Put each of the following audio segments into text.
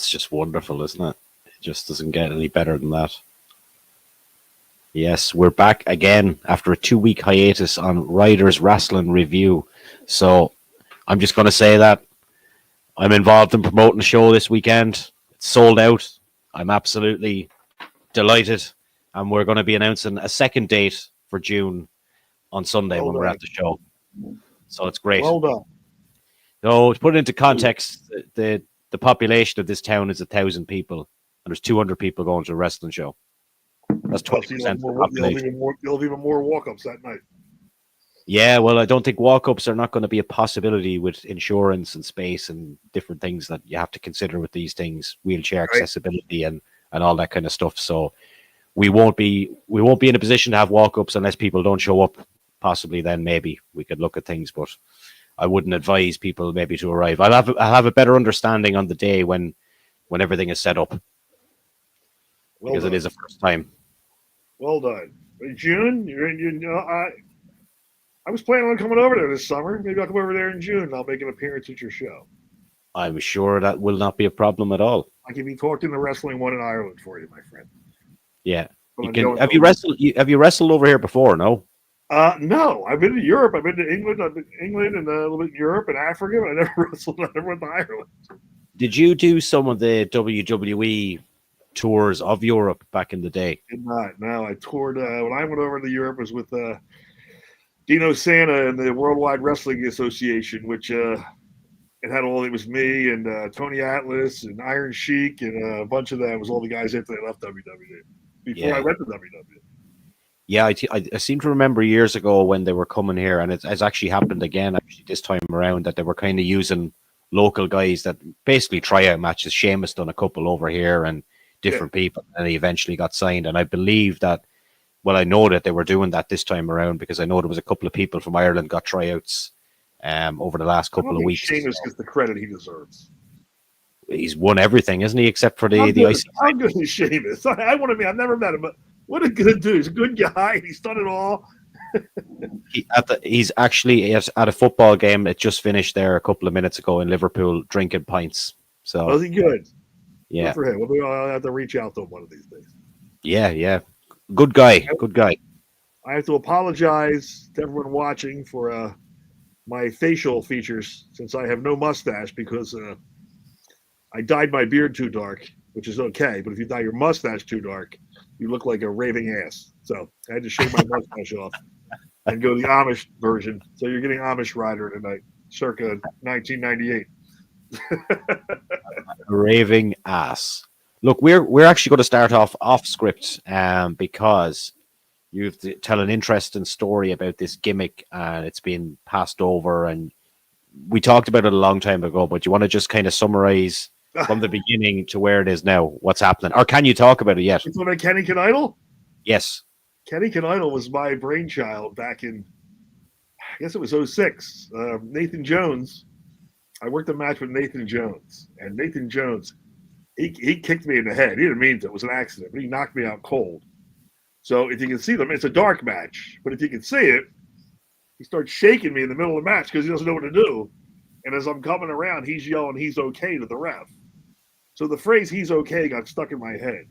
that's just wonderful, isn't it? It just doesn't get any better than that. Yes, we're back again after a 2 week hiatus on Ryders Rasslin review. So I'm just going to say that I'm involved in promoting the show this weekend. It's sold out. I'm absolutely delighted. And we're going to be announcing a second date for June on Sunday when we're at the show. So it's great. Well done. So to put it into context, the population of this town is 1,000 people, and there's 200 people going to a wrestling show. That's 20% of the population. You'll have even more walk-ups that night. Yeah, well, I don't think walk-ups are not going to be a possibility with insurance and space and different things that you have to consider with these things, wheelchair accessibility and all that kind of stuff. So we won't be in a position to have walk-ups unless people don't show up. Possibly then maybe we could look at things, but I wouldn't advise people maybe to arrive. I'll have a better understanding on the day when everything is set up, because it is the first time. Well done. In June, I was planning on coming over there this summer. Maybe I'll come over there in June and I'll make an appearance at your show. I'm sure that will not be a problem at all. I can be talking the wrestling one in Ireland for you, my friend. Yeah. Have you wrestled over here before? No. No, I've been to Europe. I've been to England. I've been to England and a little bit in Europe and Africa. But I never wrestled. I never went to Ireland. Did you do some of the WWE tours of Europe back in the day? Did not. No, I toured. When I went over to Europe, it was with Dino Santa and the Worldwide Wrestling Association, which it was me and Tony Atlas and Iron Sheik and a bunch of that. It was all the guys after they left WWE before I went to WWE. Yeah, I seem to remember years ago when they were coming here, and it's actually happened again this time around, that they were kind of using local guys that basically tryout matches. Sheamus done a couple over here and different people, and he eventually got signed. And I believe that, well, I know that they were doing that this time around because I know there was a couple of people from Ireland got tryouts over the last couple of weeks. Sheamus gets the credit he deserves. He's won everything, isn't he? Except for the IC. How good is Sheamus? I've never met him, but what a good dude. He's a good guy. He's done it all. He's actually at a football game. It just finished there a couple of minutes ago in Liverpool, drinking pints. So was he good? Yeah. Good for him. I'll have to reach out to him one of these days. Yeah. Good guy. Good guy. I have to apologize to everyone watching for my facial features, since I have no mustache, because I dyed my beard too dark, which is okay. But if you dye your mustache too dark, you look like a raving ass. So I had to shave my mustache off and go the Amish version. So you're getting Amish Rider tonight, circa 1998. Raving ass. Look, we're actually going to start off script because you have to tell an interesting story about this gimmick, and it's been passed over, and we talked about it a long time ago, but you want to just kind of summarize from the beginning to where it is now, what's happening, or can you talk about it yet? You talking about Kenny Can Idol? Yes. Kenny Can Idol was my brainchild back in, I guess it was 2006. Nathan Jones. I worked a match with Nathan Jones, and Nathan Jones, he kicked me in the head. He didn't mean to. It was an accident, but he knocked me out cold. So if you can see them, it's a dark match. But if you can see it, he starts shaking me in the middle of the match because he doesn't know what to do. And as I'm coming around, he's yelling, "He's okay," to the ref. So the phrase "he's okay" got stuck in my head.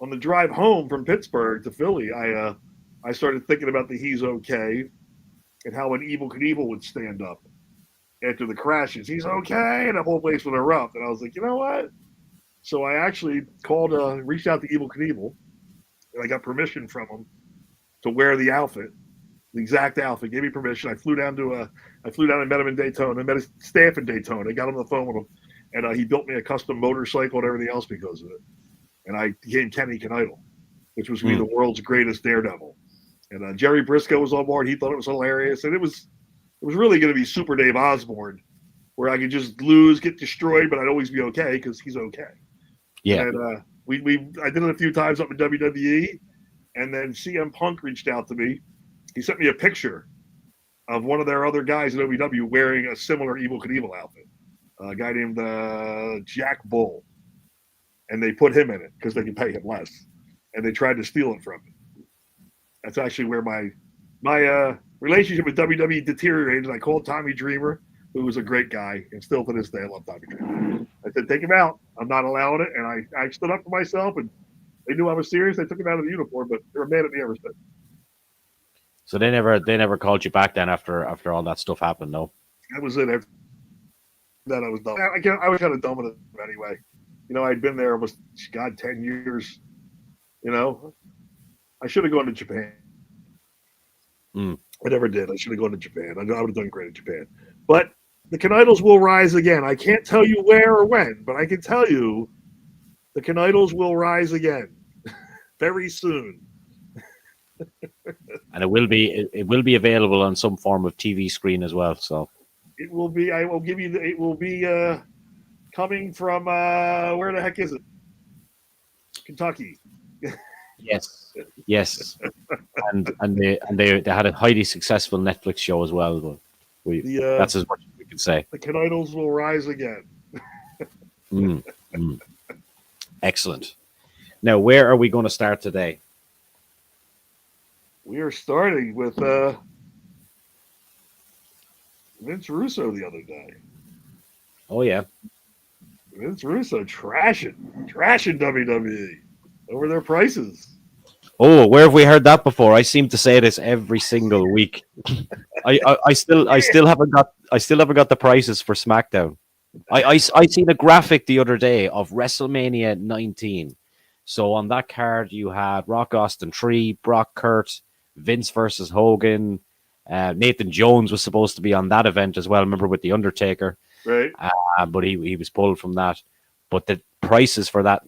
On the drive home from Pittsburgh to Philly, I started thinking about the "he's okay" and how an Evel Knievel would stand up after the crashes. "He's okay," and the whole place would erupt. And I was like, you know what? So I actually reached out to Evel Knievel, and I got permission from him to wear the outfit, the exact outfit. Gave me permission. I flew down and met him in Daytona. I met his staff in Daytona. I got on the phone with him, and he built me a custom motorcycle and everything else because of it. And I became Kenny Can Idol, which was going to be the world's greatest daredevil. And Jerry Briscoe was on board. He thought it was hilarious, and it was really going to be Super Dave Osborne, where I could just lose, get destroyed, but I'd always be okay because he's okay. Yeah. And I did it a few times up in WWE, and then CM Punk reached out to me. He sent me a picture of one of their other guys in WWE wearing a similar Evel Knievel outfit, a guy named Jack Bull, and they put him in it because they can pay him less, and they tried to steal it from him. That's actually where my relationship with WWE deteriorated. I called Tommy Dreamer, who was a great guy, and still to this day I love Tommy Dreamer. I said, take him out. I'm not allowing it. And I stood up for myself, and they knew I was serious. They took him out of the uniform, but they were mad at me ever since. So they never called you back then after all that stuff happened, no? That was it. After that, I was done. I was kind of done with it anyway. I'd been there almost, God, 10 years. I should have gone to Japan. Mm. I never did. I should have gone to Japan. I would have done great in Japan. But the Knights will rise again. I can't tell you where or when, but I can tell you the Knights will rise again very soon. And it will be available on some form of TV screen as well. So it will be. I will give you. It will be coming from where the heck is it? Kentucky. Yes, and they had a highly successful Netflix show as well. But that's as much as we can say. The Knights will rise again. Excellent. Now, where are we going to start today? We are starting with Vince Russo the other day. Oh yeah, Vince Russo trashing WWE over their prices. Oh, where have we heard that before? I seem to say this every single week. I still haven't got the prices for SmackDown. I seen a graphic the other day of WrestleMania 19. So on that card you had Rock Austin 3, Brock Kurt, Vince versus Hogan. Nathan Jones was supposed to be on that event as well. Remember with the Undertaker, right? But he was pulled from that. But the prices for that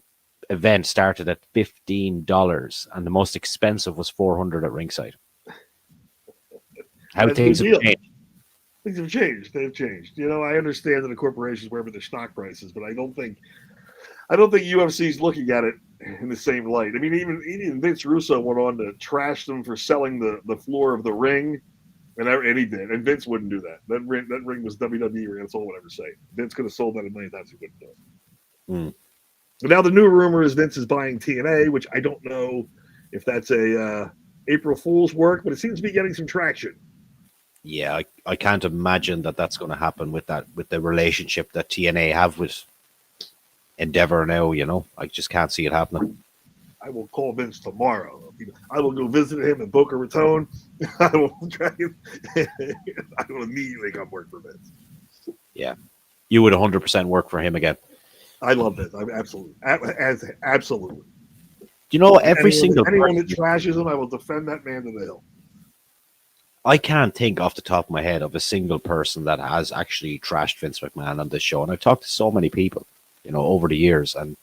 event started at $15, and the most expensive was $400 at ringside. How things have changed. Things have changed. They've changed. I understand that the corporations wherever their stock prices, but I don't think UFC is looking at it in the same light. I mean, even Vince Russo went on to trash them for selling the floor of the ring, and he did. And Vince wouldn't do that. That ring was WWE ring. That's all I would ever say. Vince could have sold that a million times. He wouldn't do it. But now the new rumor is Vince is buying TNA, which I don't know if that's a April Fool's work, but it seems to be getting some traction. Yeah, I can't imagine that that's going to happen with the relationship that TNA have with Endeavor now. I just can't see it happening. I will call Vince tomorrow. I will go visit him in Boca Raton. I will I will immediately come work for Vince. Yeah, you would 100% work for him again. I love Vince. I'm absolutely. Every single anyone that trashes him, I will defend that man to the hill. I can't think off the top of my head of a single person that has actually trashed Vince McMahon on this show. And I've talked to so many people, over the years, and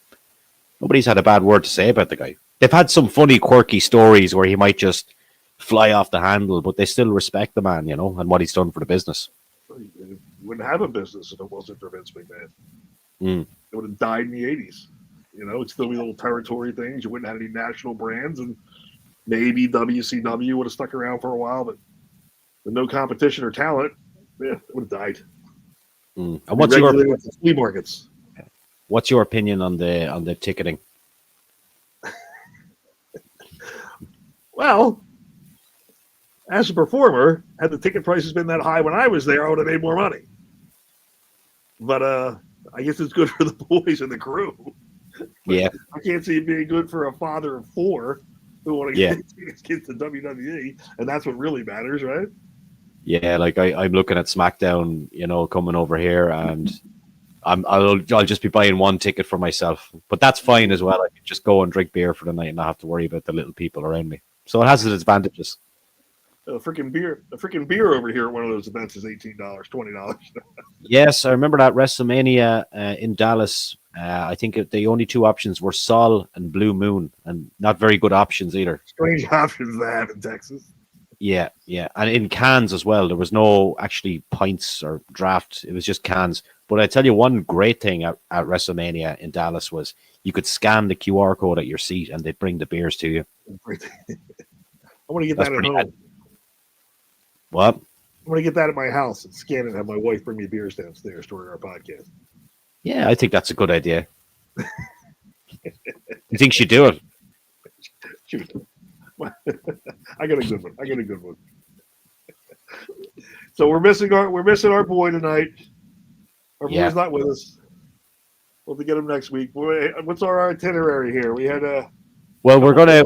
nobody's had a bad word to say about the guy. They've had some funny, quirky stories where he might just fly off the handle, but they still respect the man, and what he's done for the business. You wouldn't have a business if it wasn't for Vince McMahon. It would have died in the 80s. It'd still be little territory things. You wouldn't have any national brands, and maybe WCW would have stuck around for a while, but with no competition or talent, it would have died. And what's your flea markets? What's your opinion on the ticketing? Well, as a performer, had the ticket prices been that high when I was there, I would have made more money. But I guess it's good for the boys and the crew. Yeah, I can't see it being good for a father of 4 who want to get his kids to WWE, and that's what really matters, right? Yeah, like I'm looking at SmackDown, coming over here, and I'll just be buying one ticket for myself, but that's fine as well. I can just go and drink beer for the night and not have to worry about the little people around me. So it has its advantages. A freaking beer over here at one of those events is $18, $20. Yes, I remember that WrestleMania in Dallas. I think the only 2 options were Sol and Blue Moon, and not very good options either. Strange options to have in Texas. Yeah, and in cans as well. There was no actually pints or draft. It was just cans. But I tell you, one great thing at WrestleMania in Dallas was you could scan the QR code at your seat, and they'd bring the beers to you. I want to get that at home. What? I want to get that at my house and scan it and have my wife bring me beers downstairs during our podcast. Yeah, I think that's a good idea. You think she'd do it? Shoot. I got a good one. So we're missing our boy tonight. Our boy's not with us. We'll get him next week. What's our itinerary here? We had a. Well, we're gonna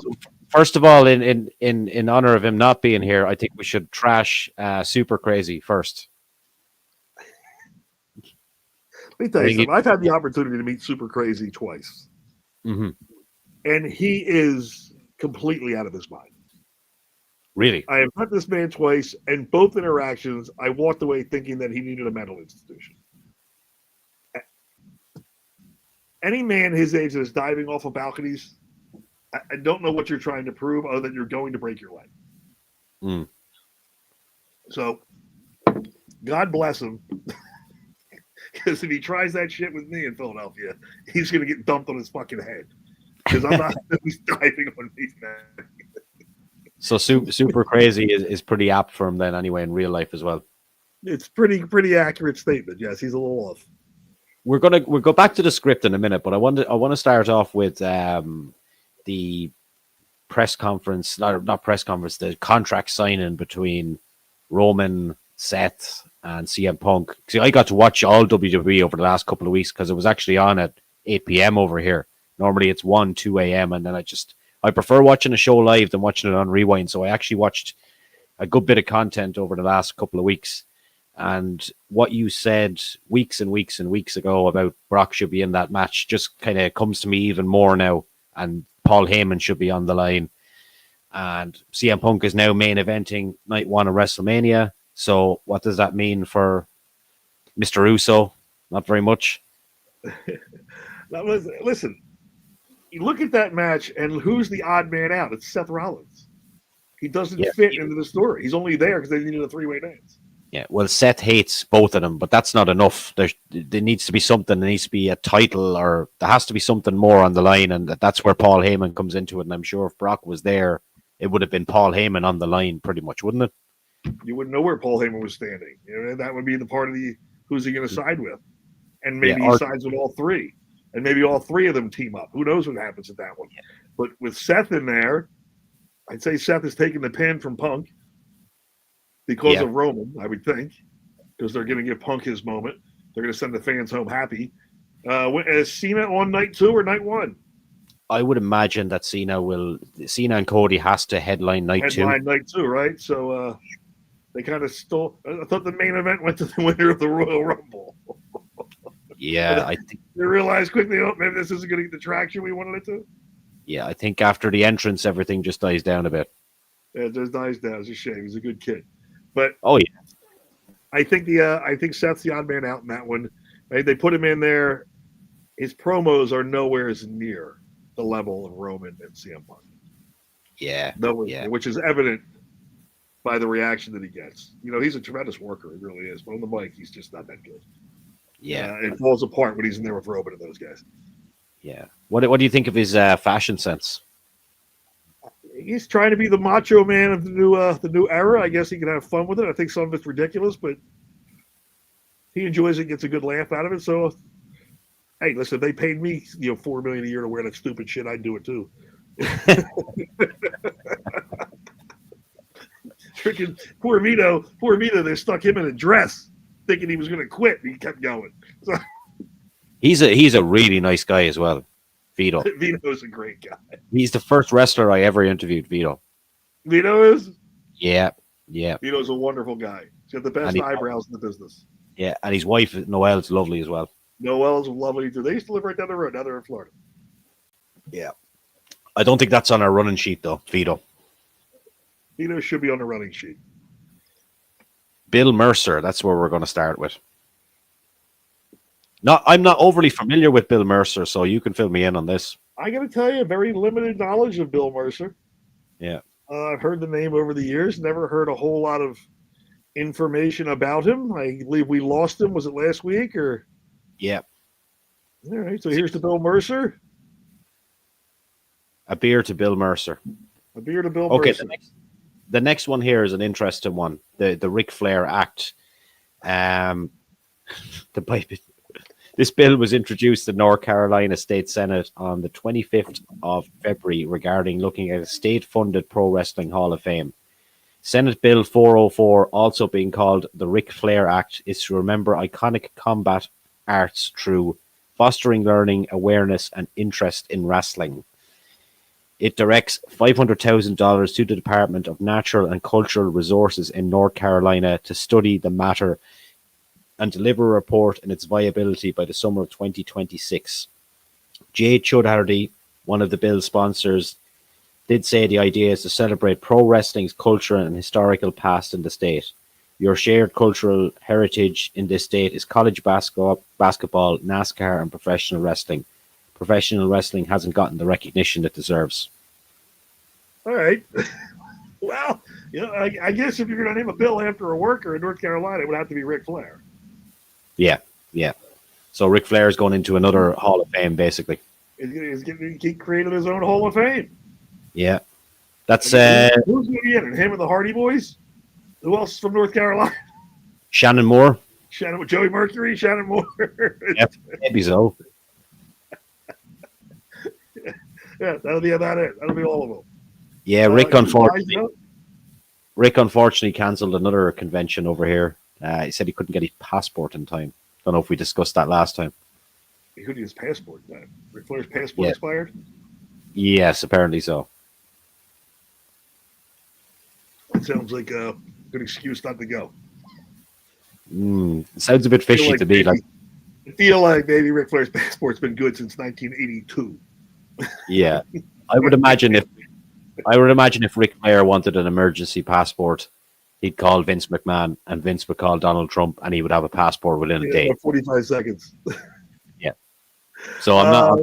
first of all, in honor of him not being here, I think we should trash Super Crazy first. Let me tell you something. I've had the opportunity to meet Super Crazy twice, and he is completely out of his mind. Really, I have met this man twice, and both interactions, I walked away thinking that he needed a mental institution. Any man his age that is diving off of balconies, I don't know what you're trying to prove other than you're going to break your leg. So, God bless him. Because if he tries that shit with me in Philadelphia, he's going to get dumped on his fucking head. Because I'm not he's diving on me, man. So Super Crazy is pretty apt for him then anyway in real life as well. It's pretty accurate statement. Yes, he's a little off. We'll go back to the script in a minute, but I want to start off with the press conference, not press conference, the contract signing between Roman, Seth, and CM Punk. See, I got to watch all WWE over the last couple of weeks because it was actually on at 8 p.m. over here. Normally it's 1, 2 a.m. and then I prefer watching a show live than watching it on Rewind. So I actually watched a good bit of content over the last couple of weeks. And what you said weeks and weeks and weeks ago about Brock should be in that match just kind of comes to me even more now. And Paul Heyman should be on the line. And CM Punk is now main eventing night 1 of WrestleMania. So what does that mean for Mr. Uso? Not very much. Listen, you look at that match, and who's the odd man out? It's Seth Rollins. He doesn't fit into the story. He's only there because they needed a 3-way dance. Yeah, well, Seth hates both of them, but that's not enough. There needs to be something. There needs to be a title, or there has to be something more on the line, and that's where Paul Heyman comes into it. And I'm sure if Brock was there, it would have been Paul Heyman on the line pretty much, wouldn't it? You wouldn't know where Paul Heyman was standing. You know, that would be the part of the who's he going to side with, and maybe he sides with all three, and maybe all three of them team up. Who knows what happens at that one? Yeah. But with Seth in there, I'd say Seth is taking the pin from Punk because of Roman, I would think, because they're going to give Punk his moment. They're going to send the fans home happy. Is Cena on night 2 or night 1? I would imagine that Cena and Cody has to headline night 2. Headline night 2, right? So they kind of stole. I thought the main event went to the winner of the Royal Rumble. Yeah, I think they realized quickly, oh, maybe this isn't going to get the traction we wanted it to. Yeah, I think after the entrance, everything just dies down a bit. Yeah, it just dies down. It's a shame. He's a good kid, but I think Seth's the odd man out in that one. Right? They put him in there. His promos are nowhere near the level of Roman and CM Punk. Yeah, which is evident by the reaction that he gets. You know, he's a tremendous worker. He really is. But on the mic, he's just not that good. Yeah, it falls apart when he's in there with Roman and those guys. Yeah. What do you think of his fashion sense? He's trying to be the macho man of the new era. I guess he can have fun with it. I think some of it's ridiculous, but he enjoys it, gets a good laugh out of it. So, hey, listen, if they paid me $4 million a year to wear that stupid shit, I'd do it too. Freaking poor Vito, they stuck him in a dress, thinking he was going to quit. He kept going. So, he's a really nice guy as well, Vito. Vito's a great guy. He's the first wrestler I ever interviewed, Vito. Vito is? Yeah. Vito's a wonderful guy. He's got the best eyebrows in the business. Yeah, and his wife, Noelle's lovely as well. Noelle's lovely too. They used to live right down the road. Now they're in Florida. Yeah. I don't think that's on our running sheet, though, Vito. Vito should be on the running sheet. Bill Mercer, that's where we're going to start with. I'm not overly familiar with Bill Mercer, so you can fill me in on this. I got to tell you, very limited knowledge of Bill Mercer. Yeah. I've heard the name over the years, never heard a whole lot of information about him. I believe we lost him. Was it last week or? Yeah. All right, so here's to Bill Mercer. A beer to Bill Mercer. A beer to Bill Mercer. Okay, the next one here is an interesting one. The Ric Flair act. This bill was introduced to North Carolina State Senate on the 25th of February regarding looking at a state-funded Pro Wrestling Hall of Fame. Senate Bill 404, also being called the Ric Flair Act, is to remember iconic combat arts through fostering learning, awareness, and interest in wrestling. It directs $500,000 to the Department of Natural and Cultural Resources in North Carolina to study the matter and deliver a report on its viability by the summer of 2026. Jay Chudhardy, one of the bill's sponsors, did say the idea is to celebrate pro wrestling's culture and historical past in the state. Your shared cultural heritage in this state is college basketball, NASCAR, and professional wrestling. Professional wrestling hasn't gotten the recognition it deserves. All right. Well, I guess if you're going to name a bill after a worker in North Carolina, it would have to be Ric Flair. Yeah. So Ric Flair is going into another Hall of Fame, basically. He created his own Hall of Fame. Yeah. That's who's going to be in it? Him and the Hardy Boys? Who else is from North Carolina? Shannon Moore. Joey Mercury, Shannon Moore. Yeah, maybe so. Yeah, that'll be about it. That'll be all of them. Yeah, Rick unfortunately cancelled another convention over here. He said he couldn't get his passport in time. Don't know if we discussed that last time. He couldn't get his passport then. Ric Flair's passport expired? Yes, apparently so. That sounds like a good excuse not to go. It sounds a bit fishy to me. I feel like maybe Ric Flair's passport's been good since 1982. Yeah, I would imagine if Ric Flair wanted an emergency passport, he'd call Vince McMahon, and Vince would call Donald Trump, and he would have a passport within a day. 45 seconds. Yeah. So I'm not.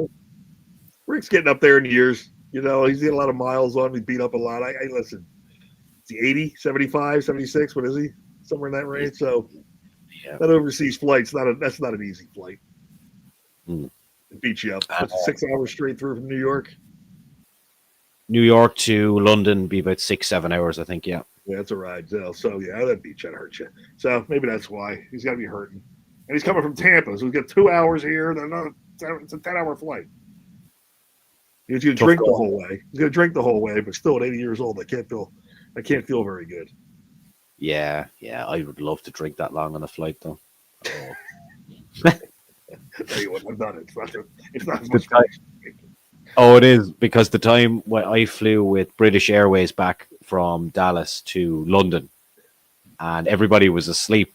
Rick's getting up there in years. He's got a lot of miles on him. He's beat up a lot. I listen. Is he 80, 75, 76? What is he? Somewhere in that range. So that overseas flight's that's not an easy flight. It beats you up. 6 hours straight through from New York. New York to London be about 6-7 hours, I think. Yeah. Yeah, it's a ride. So that beats you, that hurt you. So maybe that's why he's got to be hurting. And he's coming from Tampa, so he's got 2 hours here. It's a 10-hour flight. He's going to drink the whole way. He's going to drink the whole way, but still at 80 years old, I can't feel very good. Yeah, I would love to drink that long on a flight, though. Tell you what, I've done it. It's not as much fun. Oh, it is, because the time when I flew with British Airways back from Dallas to London, and everybody was asleep,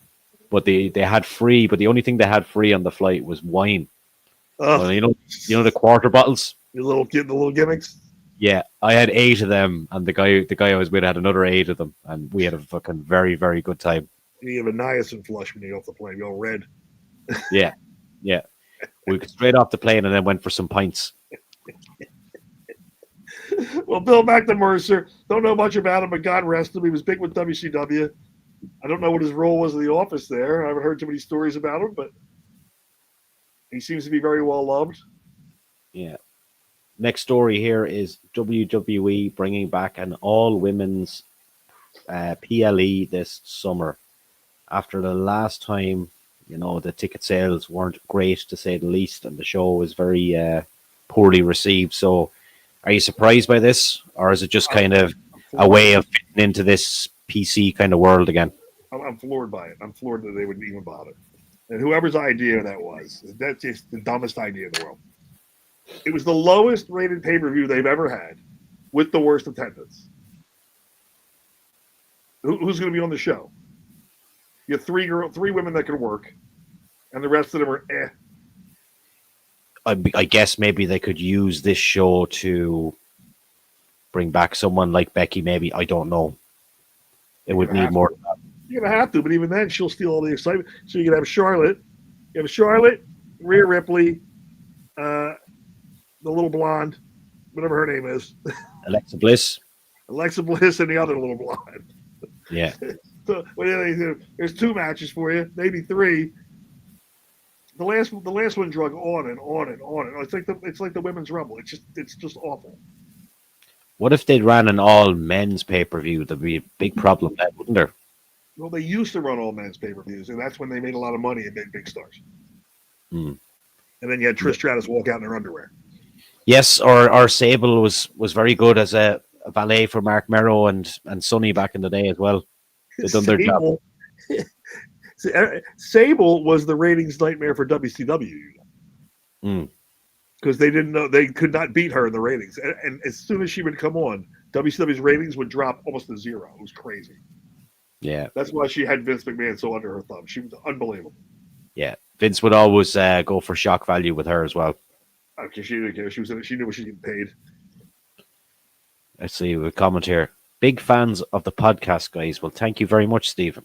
but they had free, but the only thing they had free on the flight was wine. Well, you know the quarter bottles? The little gimmicks? Yeah, I had 8 of them, and the guy I was with had another 8 of them, and we had a fucking very, very good time. You have a niacin flush when you get off the plane. You're all red. Yeah. We got straight off the plane and then went for some pints. Well, Bill, back to Mercer. Don't know much about him, but God rest him. He was big with WCW. I don't know what his role was in the office there. I haven't heard too many stories about him, but he seems to be very well loved. Yeah. Next story here is WWE bringing back an all-women's PLE this summer. After the last time, the ticket sales weren't great, to say the least, and the show was very poorly received. So are you surprised by this, or is it just kind of a way of fitting into this PC kind of world again? I'm floored by it. I'm floored that they would even bother. And whoever's idea that was, that's just the dumbest idea in the world. It was the lowest rated pay-per-view they've ever had with the worst attendance. Who's going to be on the show? You have three women that can work, and the rest of them are eh. I guess maybe they could use this show to bring back someone like Becky, maybe. I don't know. It would need more. You're going to have to, but even then, she'll steal all the excitement. So you can have Charlotte. You have Charlotte, Rhea Ripley, the little blonde, whatever her name is. Alexa Bliss. Alexa Bliss and the other little blonde. Yeah. So there's 2 matches for you, maybe 3. The last one drug on and on and on. It's like the women's rumble. It's just awful. What if they ran an all men's pay-per-view? There'd be a big problem then, wouldn't there? Well, they used to run all men's pay-per-views, and that's when they made a lot of money and made big stars. And then you had Trish Stratus walk out in her underwear. Yes, or Sable was very good as a valet for Mark Merrow and Sonny back in the day as well. They've done their job. Sable was the ratings nightmare for WCW. because they didn't know they could not beat her in the ratings. And as soon as she would come on, WCW's ratings would drop almost to zero. It was crazy. Yeah. That's why she had Vince McMahon so under her thumb. She was unbelievable. Yeah. Vince would always go for shock value with her as well. Okay, she didn't care. She knew what she getting paid. Let's see, we comment here. Big fans of the podcast, guys. Well, thank you very much, Stephen.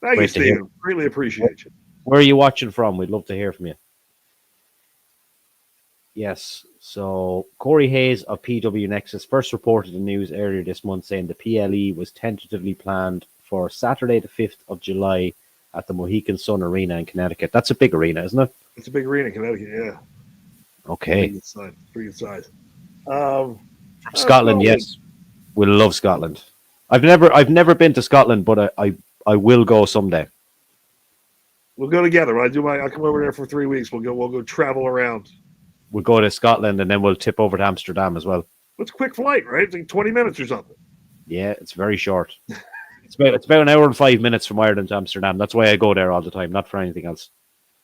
Thank you, Stephen. Really appreciate you. Where are you watching from? We'd love to hear from you. Yes. So Corey Hayes of PW Nexus first reported the news earlier this month saying the PLE was tentatively planned for Saturday the 5th of July at the Mohegan Sun Arena in Connecticut. That's a big arena, isn't it? It's a big arena in Connecticut, yeah. Okay. Pretty good size. From Scotland, yes. We love Scotland. I've never been to Scotland, but I will go someday. We'll go together. I'll come over there for 3 weeks. We'll go travel around. We'll go to Scotland and then we'll tip over to Amsterdam as well. It's a quick flight, right? It's like 20 minutes or something. Yeah, it's very short. It's about an hour and 5 minutes from Ireland to Amsterdam. That's why I go there all the time, not for anything else.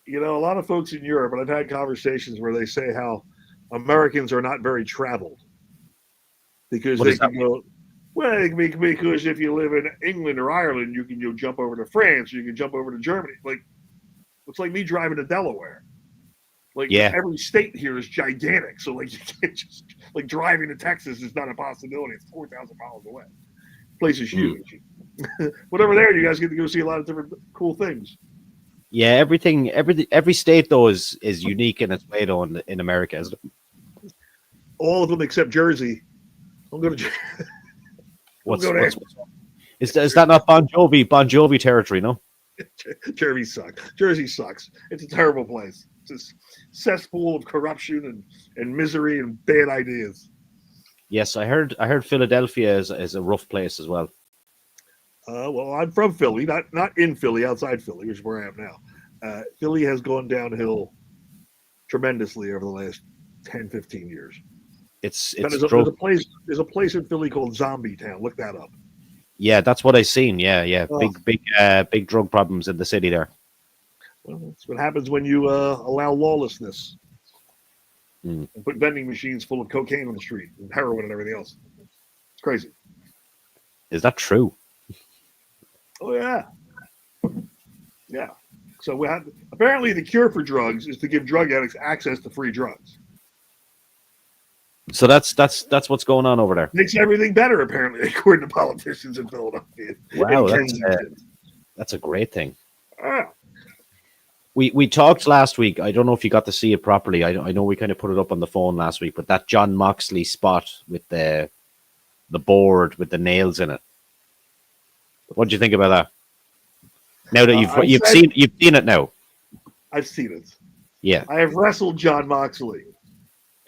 You know, a lot of folks in Europe, and I've had conversations where they say how Americans are not very traveled because they can go. Well, because if you live in England or Ireland, you can jump over to France, you can jump over to Germany. Like it's like me driving to Delaware. Like every state here is gigantic, so like you can't just like driving to Texas is not a possibility. It's 4,000 miles away. The place is huge. But over there, you guys get to go see a lot of different cool things. Yeah, every state though is unique in its way though in America, isn't it? All of them except Jersey. I'm going to. Is that not Bon Jovi territory? No. Jersey sucks. It's a terrible place. It's a cesspool of corruption and misery and bad ideas. Yes, I heard Philadelphia is a rough place as well. Well, I'm from Philly, not in Philly, outside Philly, which is where I am now. Philly has gone downhill tremendously over the last 10, 15 years. There's a place in Philly called Zombie Town. Look that up. Yeah, that's what I've seen. Yeah. Big drug problems in the city there. Well, that's what happens when you allow lawlessness and put vending machines full of cocaine on the street and heroin and everything else. It's crazy. Is that true? Oh yeah. Yeah. So apparently the cure for drugs is to give drug addicts access to free drugs. So that's what's going on over there. Makes everything better, apparently, according to politicians in Philadelphia. Wow, that's a great thing. Ah. We talked last week. I don't know if you got to see it properly. I know we kind of put it up on the phone last week, but that John Moxley spot with the board with the nails in it. What do you think about that? Now that you've seen it now. I've seen it. Yeah. I have wrestled John Moxley.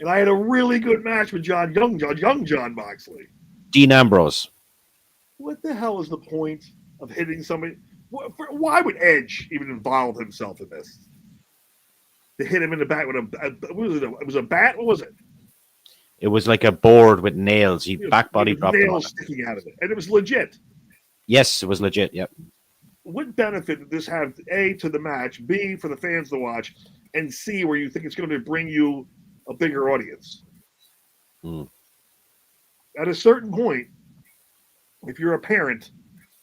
And I had a really good match with young John Moxley. Dean Ambrose. What the hell is the point of hitting somebody? Why would Edge even involve himself in this? To hit him in the back with what was it? It was a bat? What was it? It was like a board with nails. He back body dropped nails sticking out of it. And it was legit. Yes, it was legit, yep. What benefit did this have, A, to the match, B, for the fans to watch, and C, where you think it's going to bring you a bigger audience? At a certain point, if you're a parent,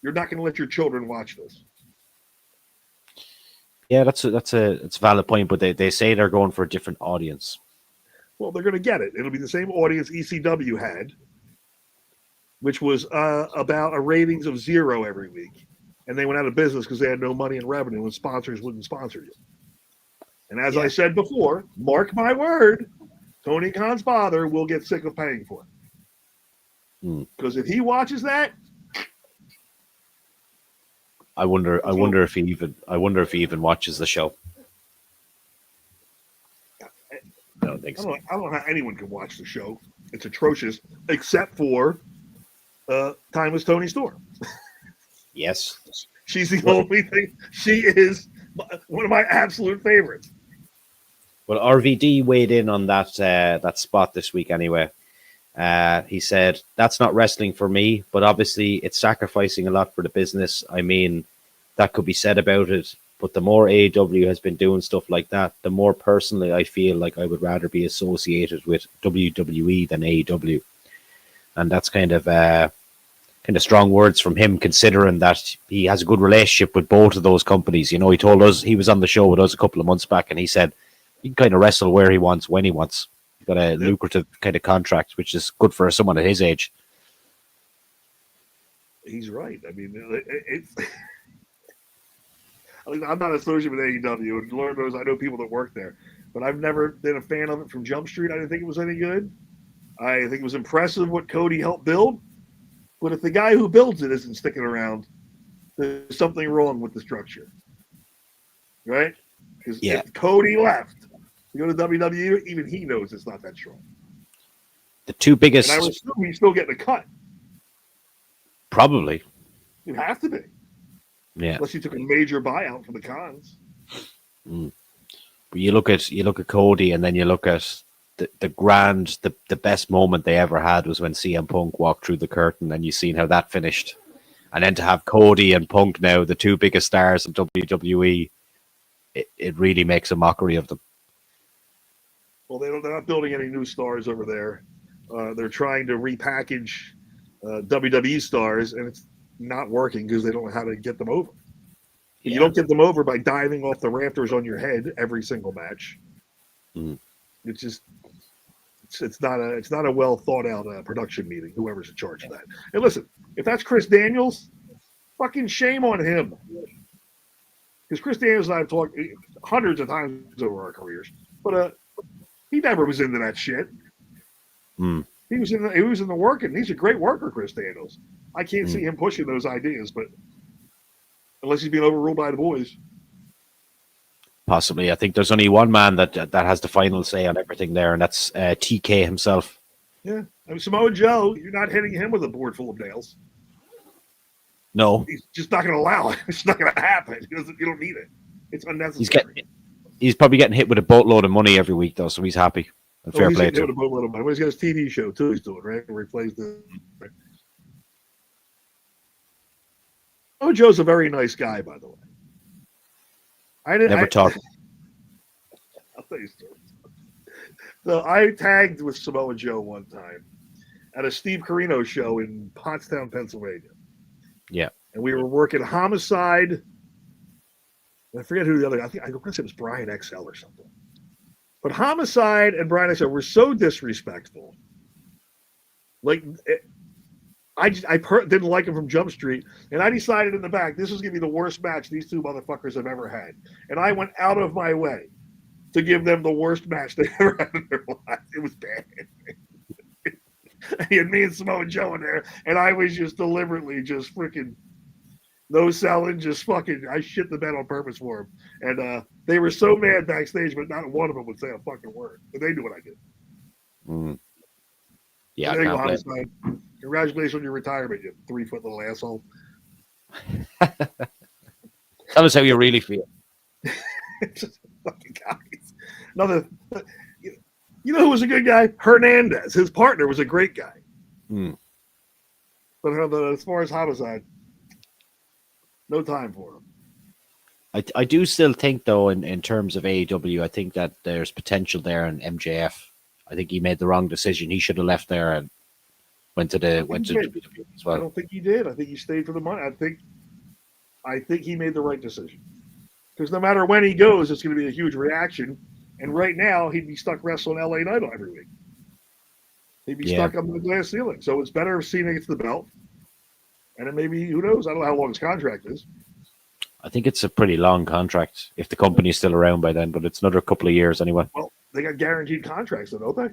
you're not going to let your children watch this. Yeah, it's a valid point, but they say they're going for a different audience. Well, they're going to get it. It'll be the same audience ECW had, which was about a ratings of 0 every week. And they went out of business because they had no money in revenue and sponsors wouldn't sponsor you. And as I said before, mark my word, Tony Khan's father will get sick of paying for it. Because if he watches that, I wonder if he even watches the show. I don't think so. I don't know how anyone can watch the show. It's atrocious, except for Timeless Tony Storm. Yes. She's the only thing. She is one of my absolute favorites. Well, RVD weighed in on that spot this week anyway. He said, that's not wrestling for me, but obviously it's sacrificing a lot for the business. I mean, that could be said about it. But the more AEW has been doing stuff like that, the more personally I feel like I would rather be associated with WWE than AEW. And that's kind of strong words from him, considering that he has a good relationship with both of those companies. You know, he told us, he was on the show with us a couple of months back, and he said he can kind of wrestle where he wants, when he wants. He's got a lucrative kind of contract, which is good for someone at his age. He's right. I mean, I'm not associated with AEW, and Lord knows I know people that work there, but I've never been a fan of it from Jump Street. I didn't think it was any good. I think it was impressive what Cody helped build, but if the guy who builds it isn't sticking around, there's something wrong with the structure, right? Because if Cody left to go to WWE, even he knows it's not that strong. The two biggest... And I would assume he's still getting a cut. Probably. It has to be. Yeah. Unless he took a major buyout for the cons. But you look at Cody, and then you look at the best moment they ever had was when CM Punk walked through the curtain, and you seen how that finished. And then to have Cody and Punk now, the two biggest stars of WWE, it really makes a mockery of them. Well, they're not building any new stars over there. They're trying to repackage WWE stars, and it's not working because they don't know how to get them over. Yeah. You don't get them over by diving off the rafters on your head every single match. It's just it's not a well thought out production meeting. Whoever's in charge of that. And listen, if that's Chris Daniels, fucking shame on him. Because Chris Daniels and I have talked hundreds of times over our careers, but he never was into that shit. He was in the working. He's a great worker, Chris Daniels. I can't see him pushing those ideas, but unless he's being overruled by the boys. Possibly. I think there's only one man that has the final say on everything there, and that's TK himself. Yeah. I mean, Samoa Joe, you're not hitting him with a board full of nails. No. He's just not going to allow it. It's not going to happen. You don't need it. It's unnecessary. He's probably getting hit with a boatload of money every week, though, so he's happy. And fair play to him. Well, he's got his TV show, too, he's doing, right? Where he plays the... Right? Oh, Joe's a very nice guy, by the way. Never talk. I'll tell you stories. So I tagged with Samoa Joe one time at a Steve Corino show in Pottstown, Pennsylvania. Yeah. And we were working Homicide. I forget who the other. I think it was Brian XL or something. But Homicide and Brian XL were so disrespectful. Like, I didn't like him from Jump Street, and I decided in the back this was going to be the worst match these two motherfuckers have ever had. And I went out of my way to give them the worst match they ever had in their lives. It was bad. He had me and Samoa Joe in there, and I was just deliberately just freaking no selling, just fucking, I shit the bed on purpose for them. And they were so mad backstage, but not one of them would say a fucking word. But they knew what I did. Yeah, there you go, Homicide. Congratulations on your retirement, you 3-foot little asshole. Tell us how you really feel. Just fucking guys. You know who was a good guy? Hernandez. His partner was a great guy. But as far as Homicide, no time for him. I do still think, though, in terms of AEW, I think that there's potential there in MJF. I think he made the wrong decision. He should have left there and went to WWE as well. I don't think he did. I think he stayed for the money. I think he made the right decision. Because no matter when he goes, it's going to be a huge reaction. And right now, he'd be stuck wrestling LA Knight every week. He'd be stuck on the glass ceiling. So it's better if Cena gets the belt. And then maybe, who knows? I don't know how long his contract is. I think it's a pretty long contract if the company's still around by then, but it's another couple of years anyway. Well, they got guaranteed contracts, don't they?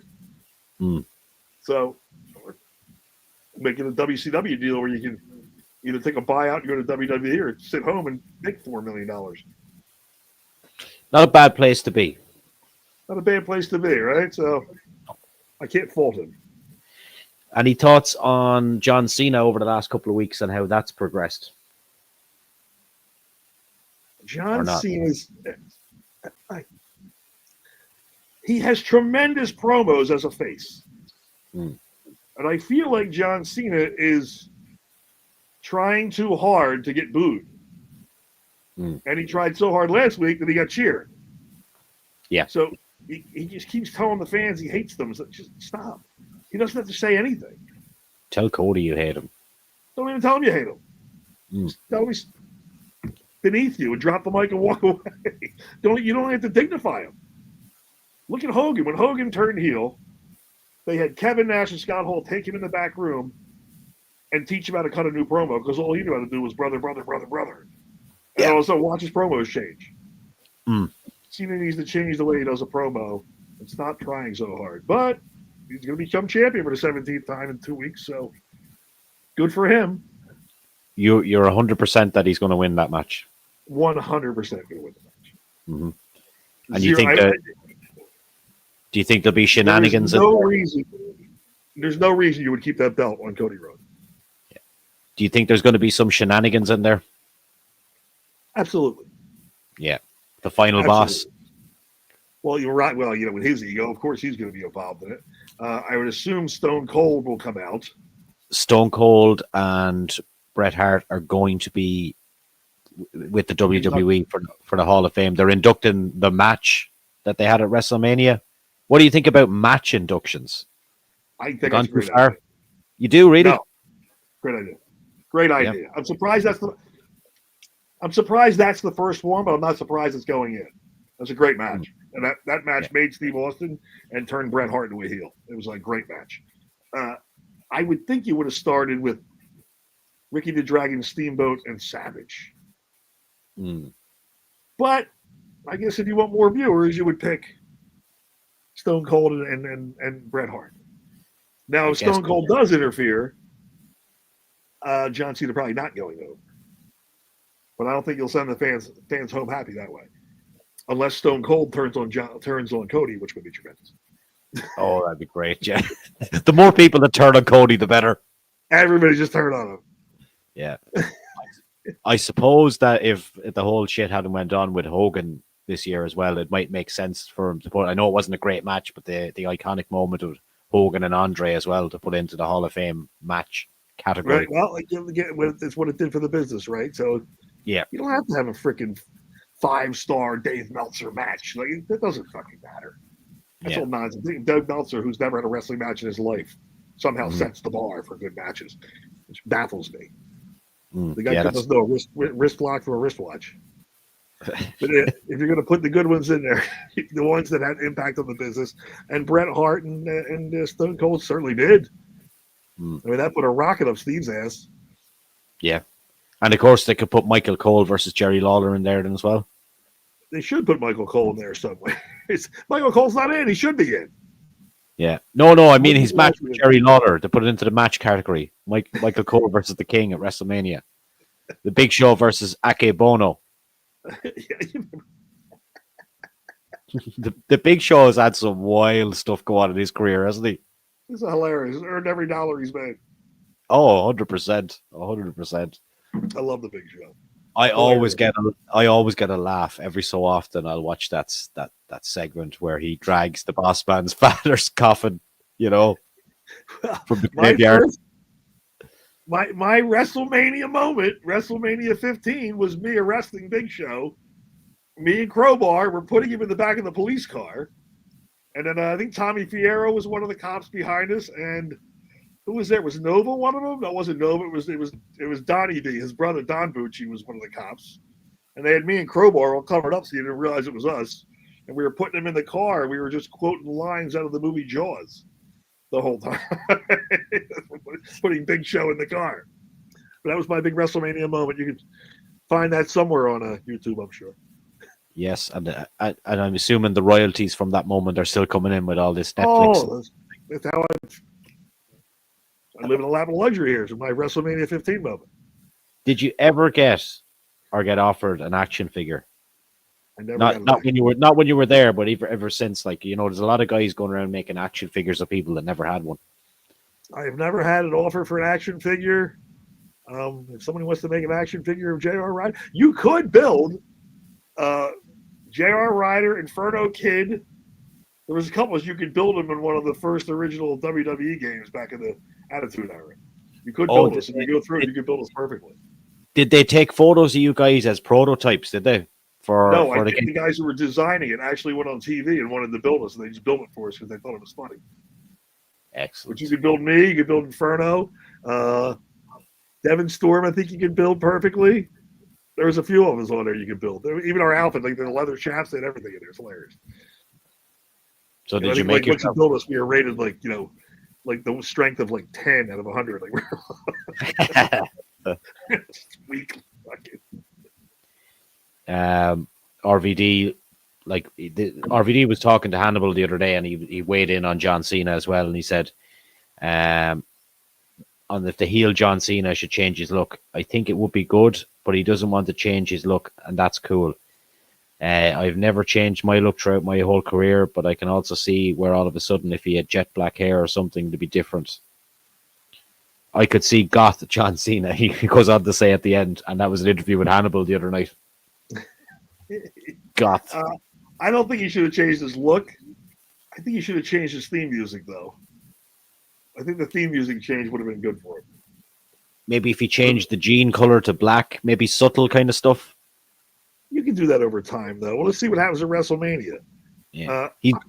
So, making a WCW deal where you can either take a buyout and go to WWE or sit home and make $4 million. Not a bad place to be. Not a bad place to be, right? So, I can't fault him. Any thoughts on John Cena over the last couple of weeks and how that's progressed? John Cena's... He has tremendous promos as a face. And I feel like John Cena is trying too hard to get booed. And he tried so hard last week that he got cheered. Yeah. So he just keeps telling the fans he hates them. So just stop. He doesn't have to say anything. Tell Cody you hate him. Don't even tell him you hate him. Just tell him he's beneath you and drop the mic and walk away. You don't have to dignify him. Look at Hogan. When Hogan turned heel, they had Kevin Nash and Scott Hall take him in the back room and teach him how to cut a new promo because all he knew how to do was brother. And all of a sudden, watch his promos change. Cena needs to change the way he does a promo and stop trying so hard. But he's going to become champion for the 17th time in 2 weeks, so good for him. You're 100% that he's going to win that match. 100% going to win the match. And you think do you think there'll be shenanigans? There's no reason you would keep that belt on Cody Rhodes. Yeah. Do you think there's going to be some shenanigans in there? Absolutely. Yeah. The final boss. Well, you're right. Well, with his ego, of course, he's going to be involved in it. I would assume Stone Cold will come out. Stone Cold and Bret Hart are going to be with the WWE for the Hall of Fame. They're inducting the match that they had at WrestleMania. What do you think about match inductions? I think that's great. You do, really? No. Great idea. Great idea. Yeah. I'm surprised that's the first one, but I'm not surprised it's going in. That's a great match. And that match made Steve Austin and turned Bret Hart into a heel. It was a great match. I would think you would have started with Ricky the Dragon Steamboat and Savage. But I guess if you want more viewers, you would pick Stone Cold and Bret Hart. Now, if Stone Cold does interfere, John Cena probably not going over. But I don't think you'll send the fans home happy that way, unless Stone Cold turns on Cody, which would be tremendous. Oh, that'd be great! Yeah, the more people that turn on Cody, the better. Everybody just turn on him. Yeah, I suppose that if the whole shit hadn't went on with Hogan this year as well, it might make sense for him to put. I know it wasn't a great match, but the iconic moment of Hogan and Andre as well to put into the Hall of Fame match category. Right. Well, it's what it did for the business, right? So. Yeah, you don't have to have a freaking 5-star Dave Meltzer match. That doesn't fucking matter. That's all nonsense. Doug Meltzer, who's never had a wrestling match in his life, somehow sets the bar for good matches, which baffles me. The guy doesn't know a wrist lock from a wristwatch. But if you're going to put the good ones in there, the ones that had impact on the business, and Bret Hart and Stone Cold certainly did. I mean, that put a rocket up Steve's ass. Yeah. And of course, they could put Michael Cole versus Jerry Lawler in there then as well. They should put Michael Cole in there somewhere. Michael Cole's not in. He should be in. Yeah. No. I mean, his match with Jerry Lawler, to put it into the match category. Michael Cole versus the King at WrestleMania. The Big Show versus Ake Bono. the Big Show has had some wild stuff go on in his career, hasn't he? He's hilarious. He's earned every dollar he's made. Oh, 100%. 100%. I love the Big Show. I always get a laugh every so often. I'll watch that segment where he drags the boss man's father's coffin, from the graveyard. My WrestleMania moment, WrestleMania 15, was me arresting Big Show. Me and Crowbar were putting him in the back of the police car, and then I think Tommy Fierro was one of the cops behind us, and. Who was there? Was Nova one of them? No, it wasn't Nova. It was Donnie B. His brother Don Bucci was one of the cops, and they had me and Crowbar all covered up, so you didn't realize it was us. And we were putting him in the car. And we were just quoting lines out of the movie Jaws the whole time, putting Big Show in the car. But that was my big WrestleMania moment. You can find that somewhere on YouTube, I'm sure. Yes, and I'm assuming the royalties from that moment are still coming in with all this Netflix. Oh, that's how I live in a lap of luxury here. So my WrestleMania 15 moment. Did you ever get offered an action figure? I never not when you were there, but ever since, there's a lot of guys going around making action figures of people that never had one. I have never had an offer for an action figure. If somebody wants to make an action figure of J.R. Ryder, you could build J.R. Ryder, Inferno Kid. There was a couple you could build them in one of the first original WWE games back in the Attitude Era. You could build this. If you go through it, you could build this perfectly. Did they take photos of you guys as prototypes? Did they? No, I For the think game? the guys who were designing it actually went on TV and wanted to build us, and they just built it for us because they thought it was funny. Excellent. But you could build me, you could build Inferno, Devon Storm. I think you could build perfectly. There was a few of us on there you could build. Even our outfit, like the leather chaps, they had everything in there. It's hilarious. So And did I you think, make like, once you yourself? build us, we were rated like like the strength of like 10 out of 100. Like weak. RVD, like RVD was talking to Hannibal the other day, and he weighed in on John Cena as well, and he said, on if the heel John Cena should change his look. I think it would be good, but he doesn't want to change his look, and that's cool. I've never changed my look throughout my whole career, but I can also see where all of a sudden, if he had jet black hair or something, to be different. I could see goth John Cena. He goes on to say at the end, and that was an interview with Hannibal the other night. Goth. I don't think he should have changed his look. I think he should have changed his theme music, though. I think the theme music change would have been good for him. Maybe if he changed the jean color to black, maybe subtle kind of stuff. You can do that over time, though. Well, let's see what happens at WrestleMania. Yeah, I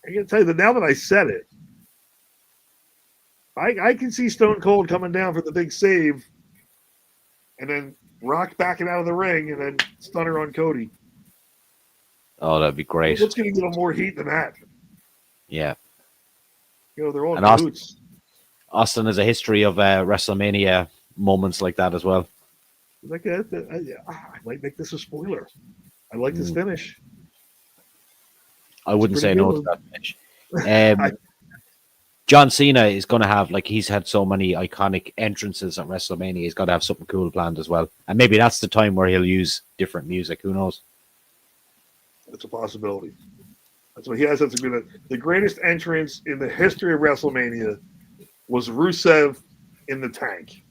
can tell you that now that I said it, I can see Stone Cold coming down for the big save, and then Rock backing out of the ring, and then Stunner on Cody. Oh, that'd be great. What's going to get him more heat than that? Yeah. They're all and boots. Austin has a history of WrestleMania moments like that as well. Like I might make this a spoiler. I like this finish. I wouldn't say no to that finish. John Cena is going to have, like, he's had so many iconic entrances at WrestleMania. He's got to have something cool planned as well. And maybe that's the time where he'll use different music. Who knows? It's a possibility. That's what he has. That's the greatest entrance in the history of WrestleMania was Rusev in the tank.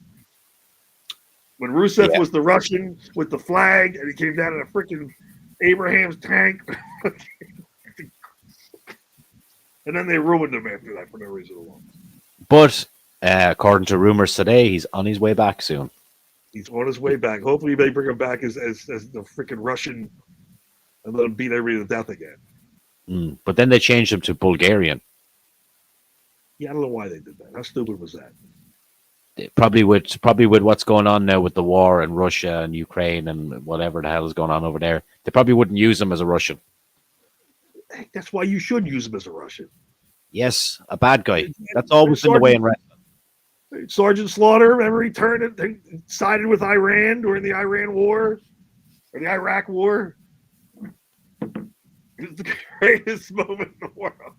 When Rusev was the Russian with the flag, and he came down in a freaking Abraham's tank. And then they ruined him after that for no reason alone. But according to rumors today, he's on his way back soon. He's on his way back. Hopefully they bring him back as the freaking Russian and let him beat everybody to death again. But then they changed him to Bulgarian. Yeah, I don't know why they did that. How stupid was that? Probably with what's going on now with the war in Russia and Ukraine and whatever the hell is going on over there, they probably wouldn't use him as a Russian. Hey, that's why you should use him as a Russian. Yes, a bad guy. That's always been the way in wrestling. Sergeant Slaughter, remember he sided with Iran during the Iran War or the Iraq War. It was the greatest moment in the world.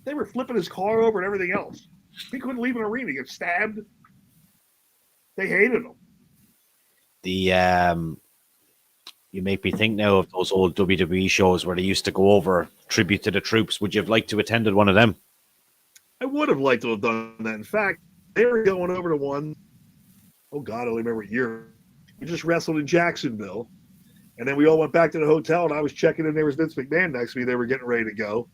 They were flipping his car over and everything else. He couldn't leave an arena. He got stabbed. They hated him. You make me think now of those old WWE shows where they used to go over tribute to the troops. Would you have liked to have attended one of them? I would have liked to have done that. In fact, they were going over to one. Oh God, I don't remember what year. We just wrestled in Jacksonville, and then we all went back to the hotel. And I was checking in. There was Vince McMahon next to me. They were getting ready to go,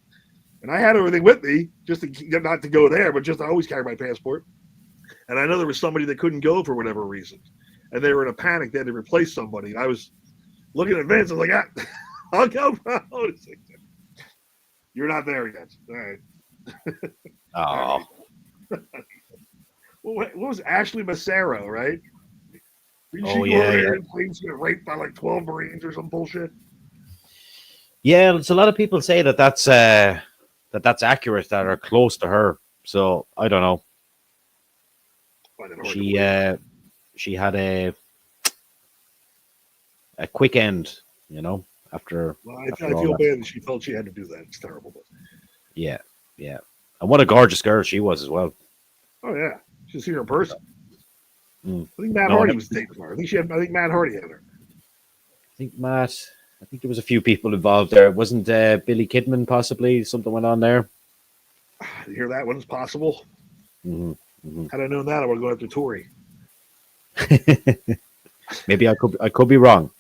and I had everything with me just to not to go there, but just I always carry my passport. And I know there was somebody that couldn't go for whatever reason, and they were in a panic. They had to replace somebody. And I was looking at Vince, I was like, I'll go, bro. You're not there yet. All right. Oh. What was Ashley Massaro, right? Didn't she Oh, go yeah, there yeah. and claim she got raped by like 12 Marines or some bullshit? Yeah, there's a lot of people say that's accurate, that are close to her. So I don't know. Find it hard to believe. She had a quick end, you know, after. Well, after I all feel that. bad that she felt she had to do that. It's terrible. But, Yeah, yeah. And what a gorgeous girl she was as well. oh yeah, she's seen her in person. Mm. I think Matt Hardy was dating her. I think Matt Hardy had her. I think there was a few people involved there. Wasn't Billy Kidman possibly? Something went on there. You hear that one's possible? Mm-hmm. Mm-hmm. Had I known that, I would go after Tori. Maybe I could be wrong.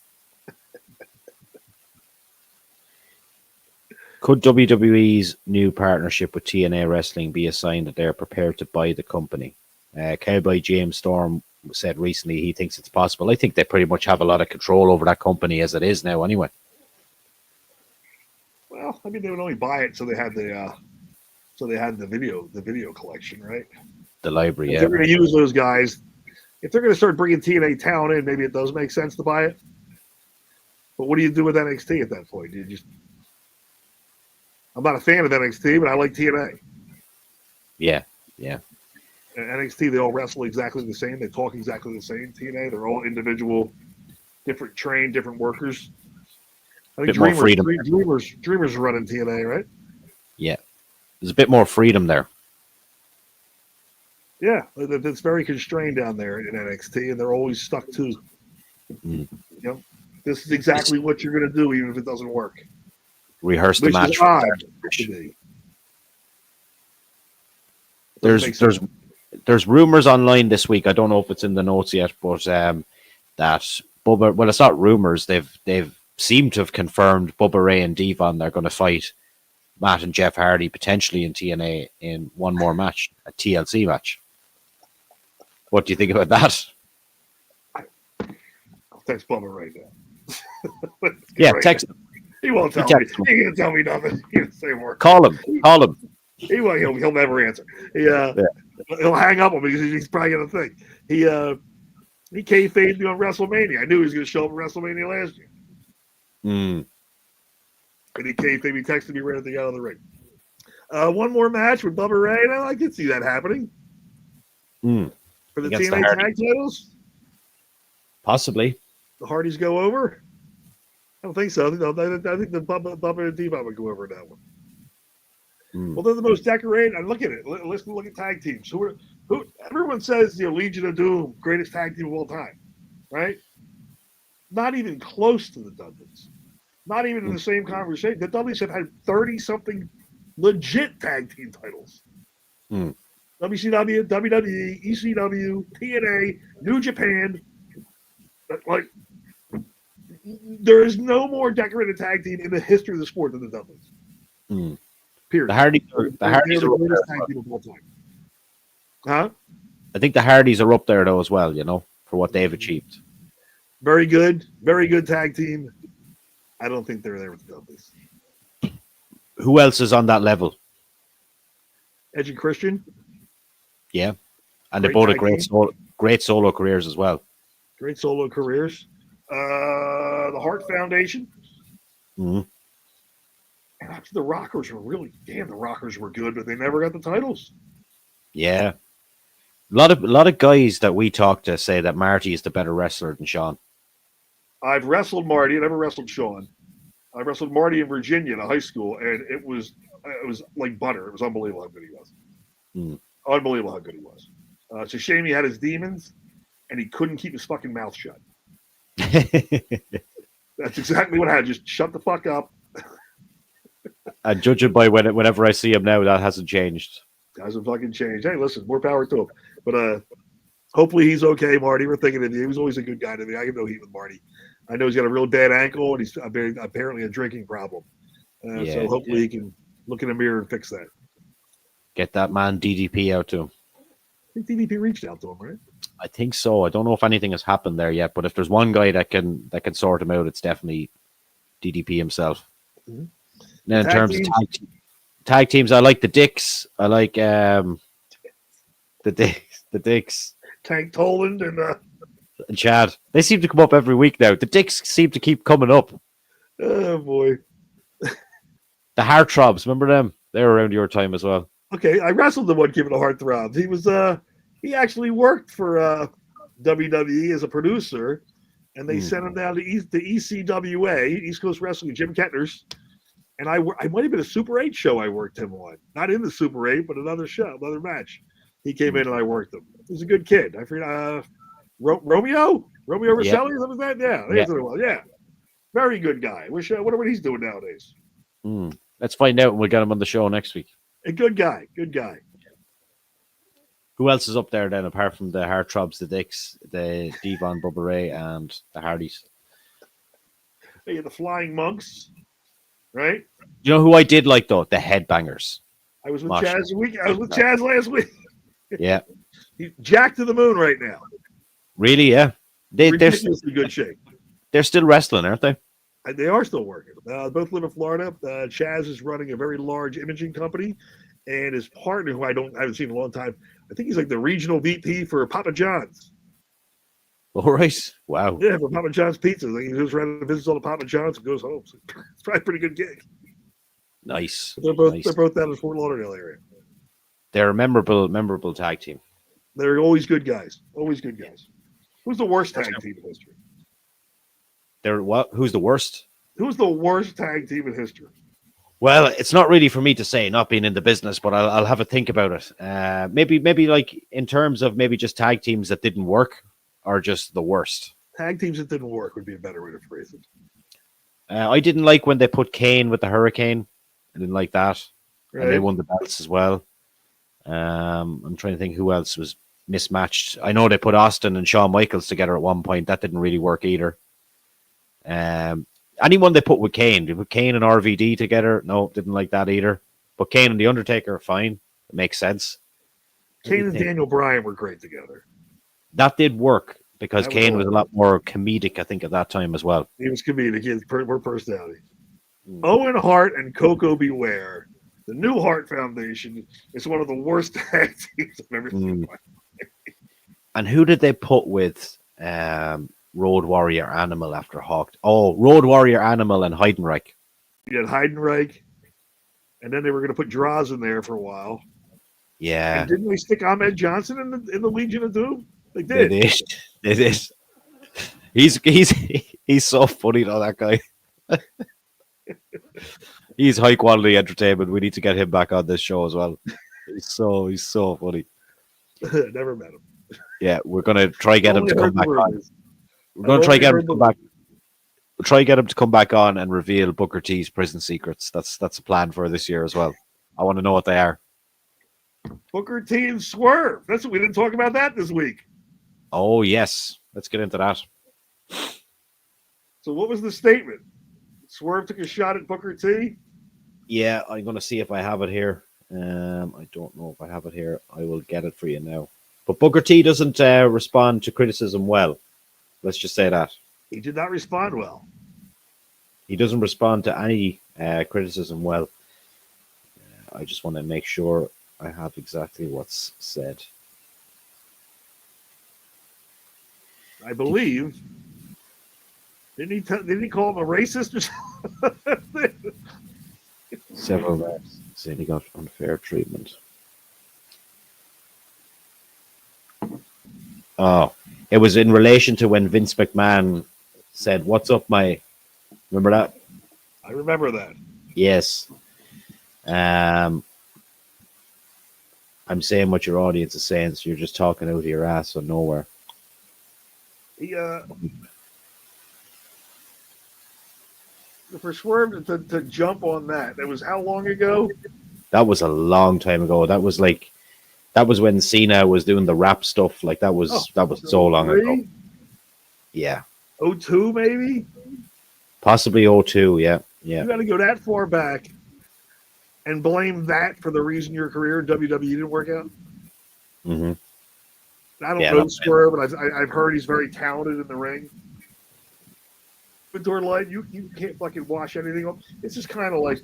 Could WWE's new partnership with TNA Wrestling be a sign that they're prepared to buy the company? Cowboy James Storm said recently he thinks it's possible. I think they pretty much have a lot of control over that company as it is now, anyway. Well, I mean, they would only buy it so they had the video collection, right? The library, If they're going to use those guys, if they're going to start bringing TNA talent in, maybe it does make sense to buy it. But what do you do with NXT at that point? I'm not a fan of NXT, but I like TNA. Yeah. And NXT, they all wrestle exactly the same. They talk exactly the same. TNA, they're all individual, different workers. I think more freedom. Dreamers running TNA, right? Yeah. There's a bit more freedom there. Yeah, it's very constrained down there in NXT, and they're always stuck to, this is exactly what you're going to do, even if it doesn't work. Rehearse the match. There's rumors online this week. I don't know if it's in the notes yet, but that Bubba. Well, it's not rumors. They've seemed to have confirmed Bubba Ray and Devon they're going to fight Matt and Jeff Hardy potentially in TNA in one more match, a TLC match. What do you think about that? I'll text Bubba right now. Text him. He won't tell me. He can't tell me nothing. He can't say a word. Call him. He'll never answer. He'll hang up on me because he's probably going to think. He kayfabed me on WrestleMania. I knew he was going to show up at WrestleMania last year. And he kayfabed me, texted me right at the out of the ring. One more match with Bubba Ray. And I can see that happening. For the TNA tag titles? Possibly. The Hardys go over? I don't think so. I think the Bubba and Devon would go over in that one. Well, they're the most decorated. And look at it. Let's look at tag teams. Who everyone says, Legion of Doom, greatest tag team of all time, right? Not even close to the Dudleys. Not even in the same conversation. The Dudleys have had 30-something legit tag team titles. WCW, WWE, ECW, TNA, New Japan. Like, there is no more decorated tag team in the history of the sport than the Dudleys. Period. The Hardys are the greatest tag team of all time. Huh? I think the Hardys are up there though as well, for what they've achieved. Very good tag team. I don't think they're there with the Dudleys. Who else is on that level? Edge and Christian. Yeah, and they both have great solo careers as well. Great solo careers. The Hart Foundation. And actually, the Rockers were the Rockers were good, but they never got the titles. Yeah, a lot of guys that we talk to say that Marty is the better wrestler than Sean. I've wrestled Marty. I never wrestled Sean. I wrestled Marty in Virginia in high school, and it was like butter. It was unbelievable how good he was. Unbelievable how good he was. It's a shame he had his demons, and he couldn't keep his fucking mouth shut. That's exactly what I had. Just shut the fuck up. And judging by whenever I see him now, that hasn't changed. Hasn't fucking changed. Hey, listen, more power to him. But hopefully he's okay, Marty. We're thinking of you. He was always a good guy to me. I can know heat with Marty. I know he's got a real bad ankle, and he's apparently a drinking problem. So hopefully he can look in the mirror and fix that. Get that man DDP out to him. I think DDP reached out to him, right? I think so. I don't know if anything has happened there yet, but if there's one guy that can sort him out, it's definitely DDP himself. Now, in terms of tag teams, I like the Dicks. I like the Dicks. Tank Toland and Chad. They seem to come up every week now. The Dicks seem to keep coming up. Oh boy. The Heartthrobs, remember them? They were around your time as well. Okay, I wrestled the one giving the Heartthrobs. He was he actually worked for WWE as a producer, and they sent him down to ECWA, East Coast Wrestling, Jim Kettner's. And I might have been a Super 8 show I worked him on. Not in the Super 8, but another show, another match. He came in and I worked him. He was a good kid. I forget, Romeo Rosselli, something like that? That's what it was. Yeah. Very good guy. I wonder what he's doing nowadays. Let's find out when we get him on the show next week. A good guy. Who else is up there then, apart from the Heartthrobs, the Dicks, the Devon, Bubba Ray, and the Hardys? Hey, the Flying Monks, right? You know who I did like, though? The Headbangers. I was with Chaz last week. Yeah. He's jacked to the moon right now. Really? Yeah. They're Ridiculously good shape. they're still wrestling, aren't they? And they are still working. Both live in Florida. Chaz is running a very large imaging company, and his partner, who I haven't seen in a long time, I think he's like the regional VP for Papa John's. All right. Wow. Yeah, for Papa John's Pizza. Like he goes around and visits all the Papa John's and goes home. So it's probably a pretty good gig. Nice. They're both down in the Fort Lauderdale area. They're a memorable tag team. They're always good guys. Always good guys. Who's the worst tag team in history? They're what? Who's the worst? Who's the worst tag team in history? Well, it's not really for me to say, not being in the business, but I'll have a think about it. Maybe like in terms of maybe just tag teams that didn't work, or just the worst. Tag teams that didn't work would be a better way to phrase it. I didn't like when they put Kane with the Hurricane. I didn't like that. Right. And they won the belts as well. I'm trying to think who else was mismatched. I know they put Austin and Shawn Michaels together at one point. That didn't really work either. Anyone they put with Kane. They put Kane and RVD together. No, didn't like that either. But Kane and The Undertaker, fine. It makes sense. Kane and Daniel Bryan were great together. That did work because That Kane was was a lot more comedic, I think, at that time as well. He was comedic. He had more personality. Owen Hart and Coco Beware. The New Hart Foundation is one of the worst tag teams I've ever seen. And who did they put with Road Warrior Animal after Hawk? Oh, Road Warrior Animal and Heidenreich. You had Heidenreich, and then they were going to put Draws in there for a while. Yeah. And didn't they stick Ahmed Johnson in the Legion of Doom? They did. They did. He's so funny though, that guy. He's high quality entertainment. We need to get him back on this show as well. He's so funny. Never met him. Yeah, we're gonna try get him to come back on. We're gonna I've try get him only to come heard back. We'll try get him to come back on and reveal Booker T's prison secrets. That's a plan for this year as well. I want to know what they are. Booker T and Swerve. That's what we didn't talk about that this week. Oh yes, let's get into that. So what was the statement? Swerve took a shot at Booker T. Yeah, I'm gonna see if I have it here. I don't know if I have it here. I will get it for you now. But Booker T doesn't respond to criticism well. Let's just say that. He did not respond well. He doesn't respond to any criticism well. I just want to make sure I have exactly what's said. I believe. Didn't he call him a racist or something? Several reps saying he got unfair treatment. Oh, it was in relation to when Vince McMahon said, "What's up, my?" Remember that? I remember that. Yes. I'm saying what your audience is saying, so you're just talking out of your ass or nowhere. He for Swerve to jump on that. That was how long ago? That was a long time ago. That was when Cena was doing the rap stuff. Like that was so long ago. Yeah. 02 maybe? Possibly 02, yeah. You got to go that far back and blame that for the reason your career in WWE didn't work out? Mm-hmm. I don't know Swerve, but I've heard he's very talented in the ring. But Dorlight, you can't fucking wash anything up. It's just kind of like,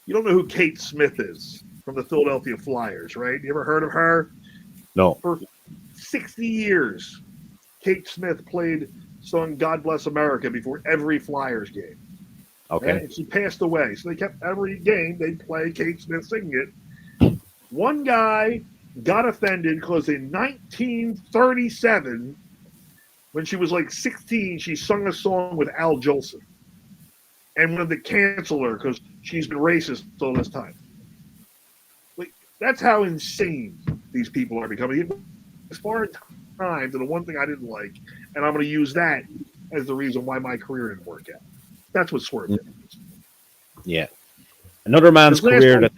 you don't know who Kate Smith is from the Philadelphia Flyers, right? You ever heard of her? No. For 60 years, Kate Smith sung God Bless America before every Flyers game. Okay. And she passed away. So they kept every game, they'd play Kate Smith singing it. One guy got offended because in 1937, when she was like 16, she sung a song with Al Jolson and wanted to cancel her because she's been racist all this time. Like, that's how insane these people are becoming. As far as time to the one thing I didn't like, and I'm going to use that as the reason why my career didn't work out. That's what Swerve did. Yeah. Another man's career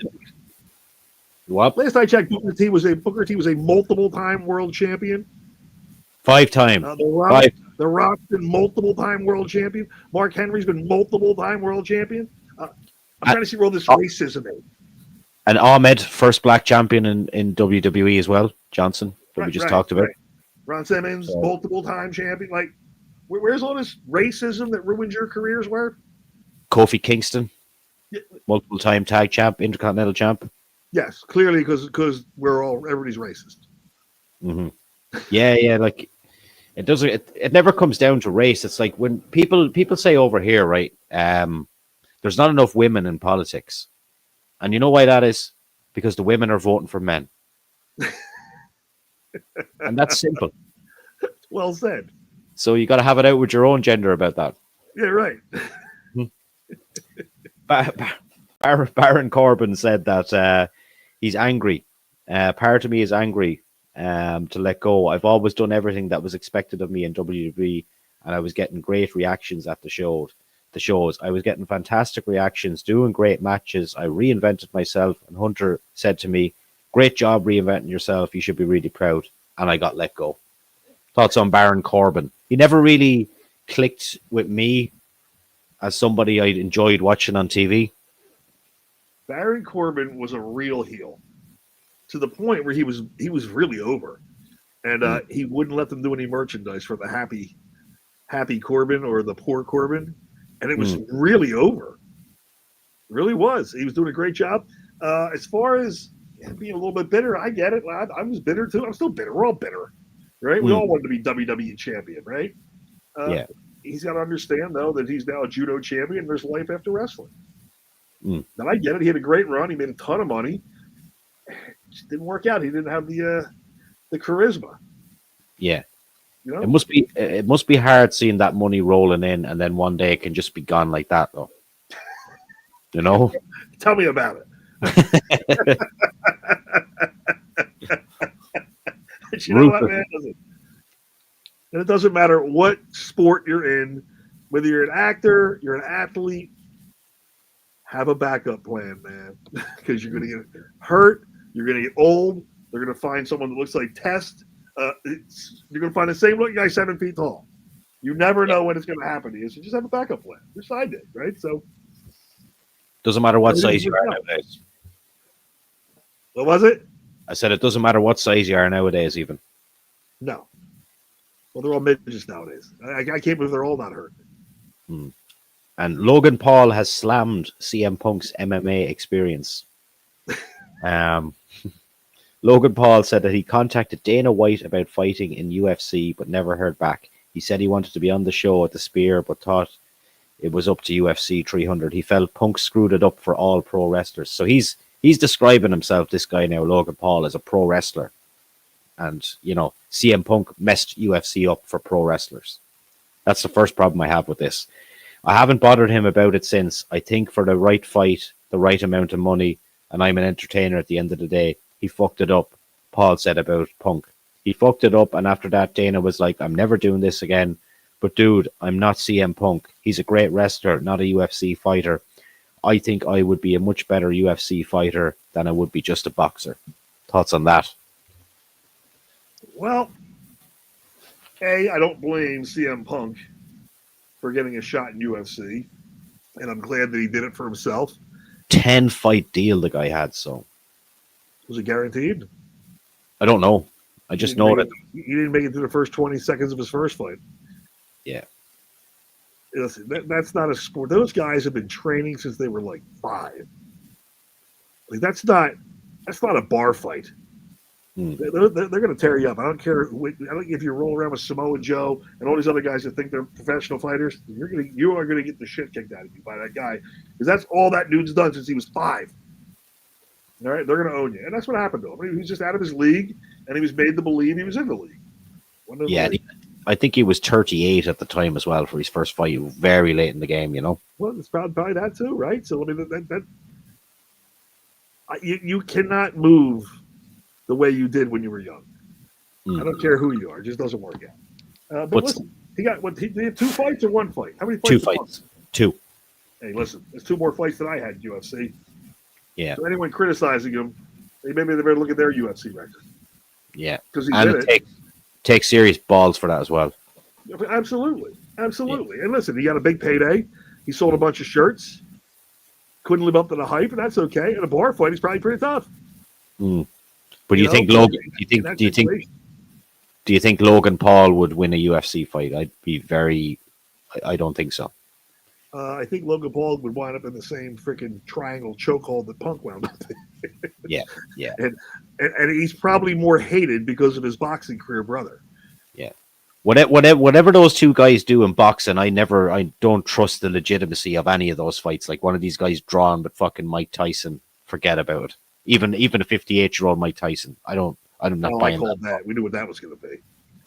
what? Last I checked, Booker T was a multiple-time world champion. 5-time. The Rock's been multiple-time world champion. Mark Henry's been multiple-time world champion. I'm trying to see where all this racism is. And Ahmed, first black champion in WWE as well, Johnson, that we just talked about. Right. Ron Simmons, So, multiple-time champion. Like, where's all this racism that ruined your careers? Where? Kofi Kingston, Yeah, multiple time tag champ, intercontinental champ. yes, clearly because everybody's racist. Hmm. Yeah. Like it doesn't. It never comes down to race. It's like when people say over here, right? There's not enough women in politics, and you know why that is? Because the women are voting for men, and that's simple. Well said. So you got to have it out with your own gender about that. Yeah, right. Baron Corbin said that he's angry. Part of me is angry to let go. I've always done everything that was expected of me in WWE, and I was getting great reactions at the shows. I was getting fantastic reactions, doing great matches. I reinvented myself, and Hunter said to me, "Great job reinventing yourself. You should be really proud." And I got let go. Thoughts on Baron Corbin? He never really clicked with me as somebody I enjoyed watching on TV. Baron Corbin was a real heel to the point where he was really over, and he wouldn't let them do any merchandise for the happy Corbin or the poor Corbin, and it was really over. It really was. He was doing a great job. As far as being a little bit bitter, I get it. I was bitter too. I'm still bitter. We're all bitter, right? We all wanted to be WWE champion, right? Yeah. He's got to understand though that he's now a judo champion. There's life after wrestling. Mm. And I get it. He had a great run. He made a ton of money. It just didn't work out. He didn't have the charisma. Yeah. You know? It must be hard seeing that money rolling in and then one day it can just be gone like that though. You know? Tell me about it. You know what, man? And it doesn't matter what sport you're in, whether you're an actor, you're an athlete, have a backup plan, man. Because you're going to get hurt, you're going to get old, they're going to find someone that looks like Test. You're going to find the same looking guy 7 feet tall. You never know when it's going to happen to you, so just have a backup plan. Your side did, right? So doesn't matter what size you are nowadays. What was it? I said it doesn't matter what size you are nowadays, even. No. Well, they're all midgets nowadays. I can't believe they're all not hurt. And Logan Paul has slammed CM Punk's MMA experience. Logan Paul said that he contacted Dana White about fighting in UFC, but never heard back. He said he wanted to be on the show at the Spear, but thought it was up to UFC 300. He felt Punk screwed it up for all pro wrestlers. So he's describing himself, this guy now, Logan Paul, as a pro wrestler. And, you know, CM Punk messed UFC up for pro wrestlers. That's the first problem I have with this. I haven't bothered him about it since. I think for the right fight, the right amount of money, and I'm an entertainer at the end of the day, he fucked it up, Paul said about Punk. He fucked it up, and after that, Dana was like, I'm never doing this again. But dude, I'm not CM Punk. He's a great wrestler, not a UFC fighter. I think I would be a much better UFC fighter than I would be just a boxer. Thoughts on that? Well, I don't blame CM Punk for getting a shot in UFC, and I'm glad that he did it for himself. 10-fight deal the guy had, so. Was it guaranteed? I don't know. I just know that he didn't make it through the first 20 seconds of his first fight. Yeah. Listen, that's not a sport. Those guys have been training since they were like 5. Like that's not a bar fight. They're going to tear you up. I don't care. If you roll around with Samoa Joe and all these other guys that think they're professional fighters, you are going to get the shit kicked out of you by that guy, because that's all that dude's done since he was 5. All right, they're going to own you, and that's what happened to him. He was just out of his league, and he was made to believe he was in the league. Yeah, I think he was 38 at the time as well for his first fight. Very late in the game, you know. Well, it's probably that too, right? So I mean, you cannot move the way you did when you were young. I don't care who you are; it just doesn't work out. But listen, he got he had 2 fights or 1 fight? How many fights? 2 fights. 2. Hey, listen, there's 2 more fights than I had in UFC. Yeah. So anyone criticizing him, maybe they better look at their UFC record. Yeah, because he did it. Take serious balls for that as well. Absolutely. Yeah. And listen, he got a big payday. He sold a bunch of shirts. Couldn't live up to the hype, and that's okay. In a bar fight, he's probably pretty tough. But do you think Logan? Do you think Do you think Logan Paul would win a UFC fight? I don't think so. I think Logan Paul would wind up in the same freaking triangle chokehold that Punk wound up in. Yeah, yeah, and he's probably more hated because of his boxing career, brother. yeah. Whatever those two guys do in boxing, I don't trust the legitimacy of any of those fights. Like one of these guys drawn with fucking Mike Tyson, forget about it. Even a 58-year-old Mike Tyson, I'm not buying that. We knew what that was going to be.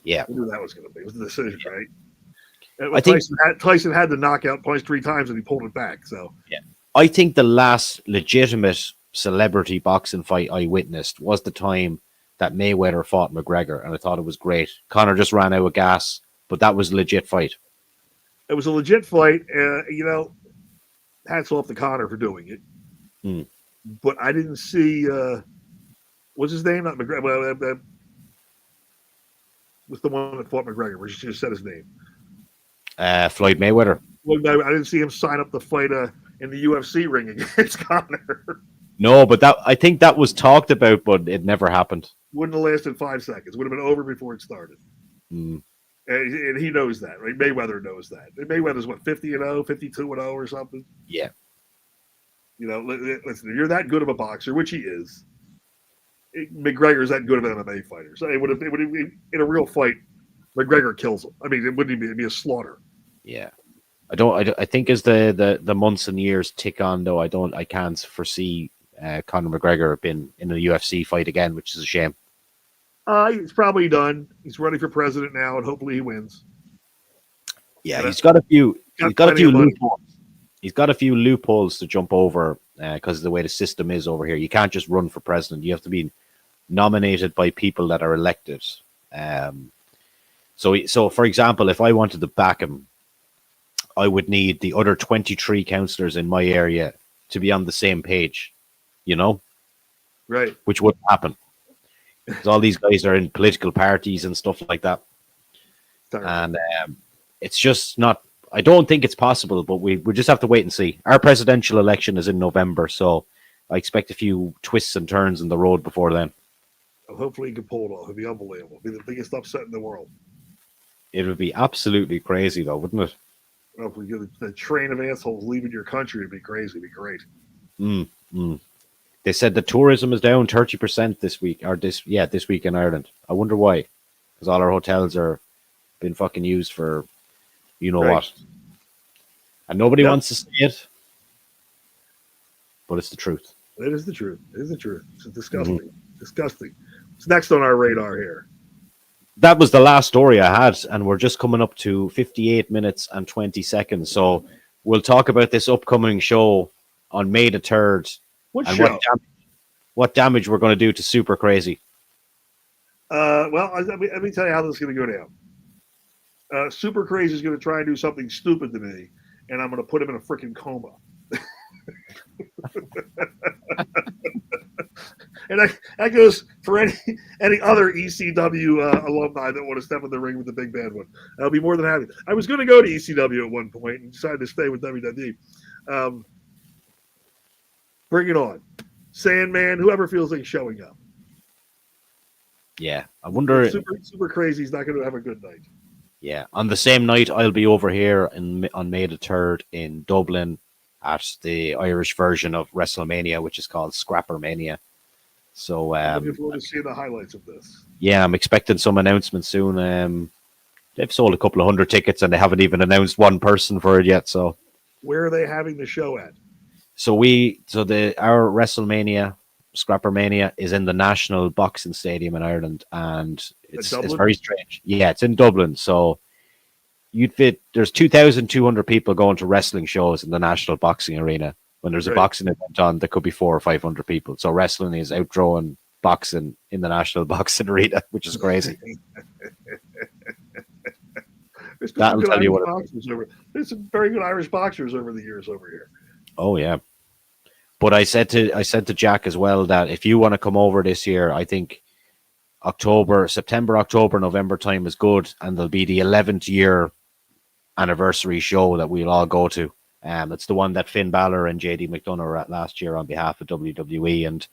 Yeah, we knew that was going to be. It was the decision, right? I think Tyson had the knockout punch 3 times and he pulled it back. So yeah, I think the last legitimate celebrity boxing fight I witnessed was the time that Mayweather fought McGregor, and I thought it was great. Conor just ran out of gas, but that was a legit fight. It was a legit fight. Hats off to Conor for doing it. But I didn't see what's his name? Not McGregor. What's the one that fought McGregor? Where she just said his name. Floyd Mayweather. I didn't see him sign up to fight in the UFC ring against Conor. No, but I think that was talked about, but it never happened. Wouldn't have lasted 5 seconds. Would have been over before it started. And he knows that, right? Mayweather knows that. Mayweather's what, 50-0, 52-0 or something? Yeah. Listen, if you're that good of a boxer, which he is, McGregor's that good of an MMA fighter. So it would have in a real fight, McGregor kills him. I mean, it wouldn't even be a slaughter. Yeah. I think as the months and years tick on, though, I can't foresee Conor McGregor being in a UFC fight again, which is a shame. He's probably done. He's running for president now, and hopefully he wins. Yeah, he's got a few loopholes. He's got a few loopholes to jump over because of the way the system is over here. You can't just run for president. You have to be nominated by people that are elected. So for example, if I wanted to back him, I would need the other 23 councillors in my area to be on the same page, Right. Which wouldn't happen. Because all these guys are in political parties and stuff like that. And it's just not, I don't think it's possible, but we just have to wait and see. Our presidential election is in November, so I expect a few twists and turns in the road before then. Well, hopefully he can pull it off. It'd be unbelievable. It'd be the biggest upset in the world. It would be absolutely crazy, though, wouldn't it? Well, if we get the train of assholes leaving your country, it'd be crazy. It'd be great. They said the tourism is down 30% this week, this week in Ireland. I wonder why. Because all our hotels are been fucking used for what. And nobody wants to say it. But it's the truth. It is the truth. It is the truth. It's disgusting. Disgusting. What's next on our radar here? That was the last story I had, and we're just coming up to 58 minutes and 20 seconds. So we'll talk about this upcoming show on May the 3rd. What damage we're going to do to Super Crazy. Well, let me tell you how this is going to go down. Super Crazy is going to try and do something stupid to me, and I'm going to put him in a freaking coma. And that goes for any other ECW alumni that want to step in the ring with the big bad one. I'll be more than happy. I was going to go to ECW at one point and decided to stay with WWE. Bring it on. Sandman, whoever feels like showing up. Yeah, I wonder. Super Crazy is not going to have a good night. Yeah, on the same night, I'll be over here on May the 3rd in Dublin at the Irish version of WrestleMania, which is called Scrappermania. So looking forward to seeing the highlights of this. Yeah, I'm expecting some announcements soon. They've sold a couple of 100 tickets and they haven't even announced one person for it yet. So where are they having the show at? So our WrestleMania, Scrappermania, is in the National Boxing Stadium in Ireland, and it's very strange. Yeah, it's in Dublin. So there's 2,200 people going to wrestling shows in the National Boxing Arena. When there's a boxing event on, there could be 400 or 500 people. So wrestling is outdrawing boxing in the National Boxing Arena, which is crazy. That'll tell you what. There's some very good Irish boxers over the years over here. Oh yeah, but I said to Jack as well that if you want to come over this year, I think September, October, November time is good, and there'll be the 11th year anniversary show that we'll all go to. It's the one that Finn Balor and JD McDonough were at last year on behalf of WWE, and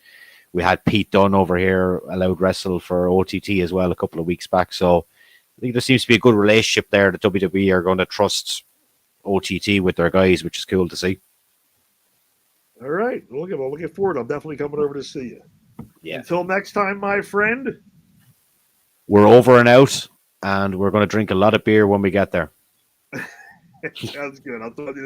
We had Pete Dunne over here allowed wrestle for OTT as well a couple of weeks back. So I think there seems to be a good relationship there. The WWE are going to trust OTT with their guys, which is cool to see. All right. Well, looking forward. I'm definitely coming over to see you. Yeah. Until next time, my friend. We're over and out, and we're going to drink a lot of beer when we get there. Sounds good. I'll talk to you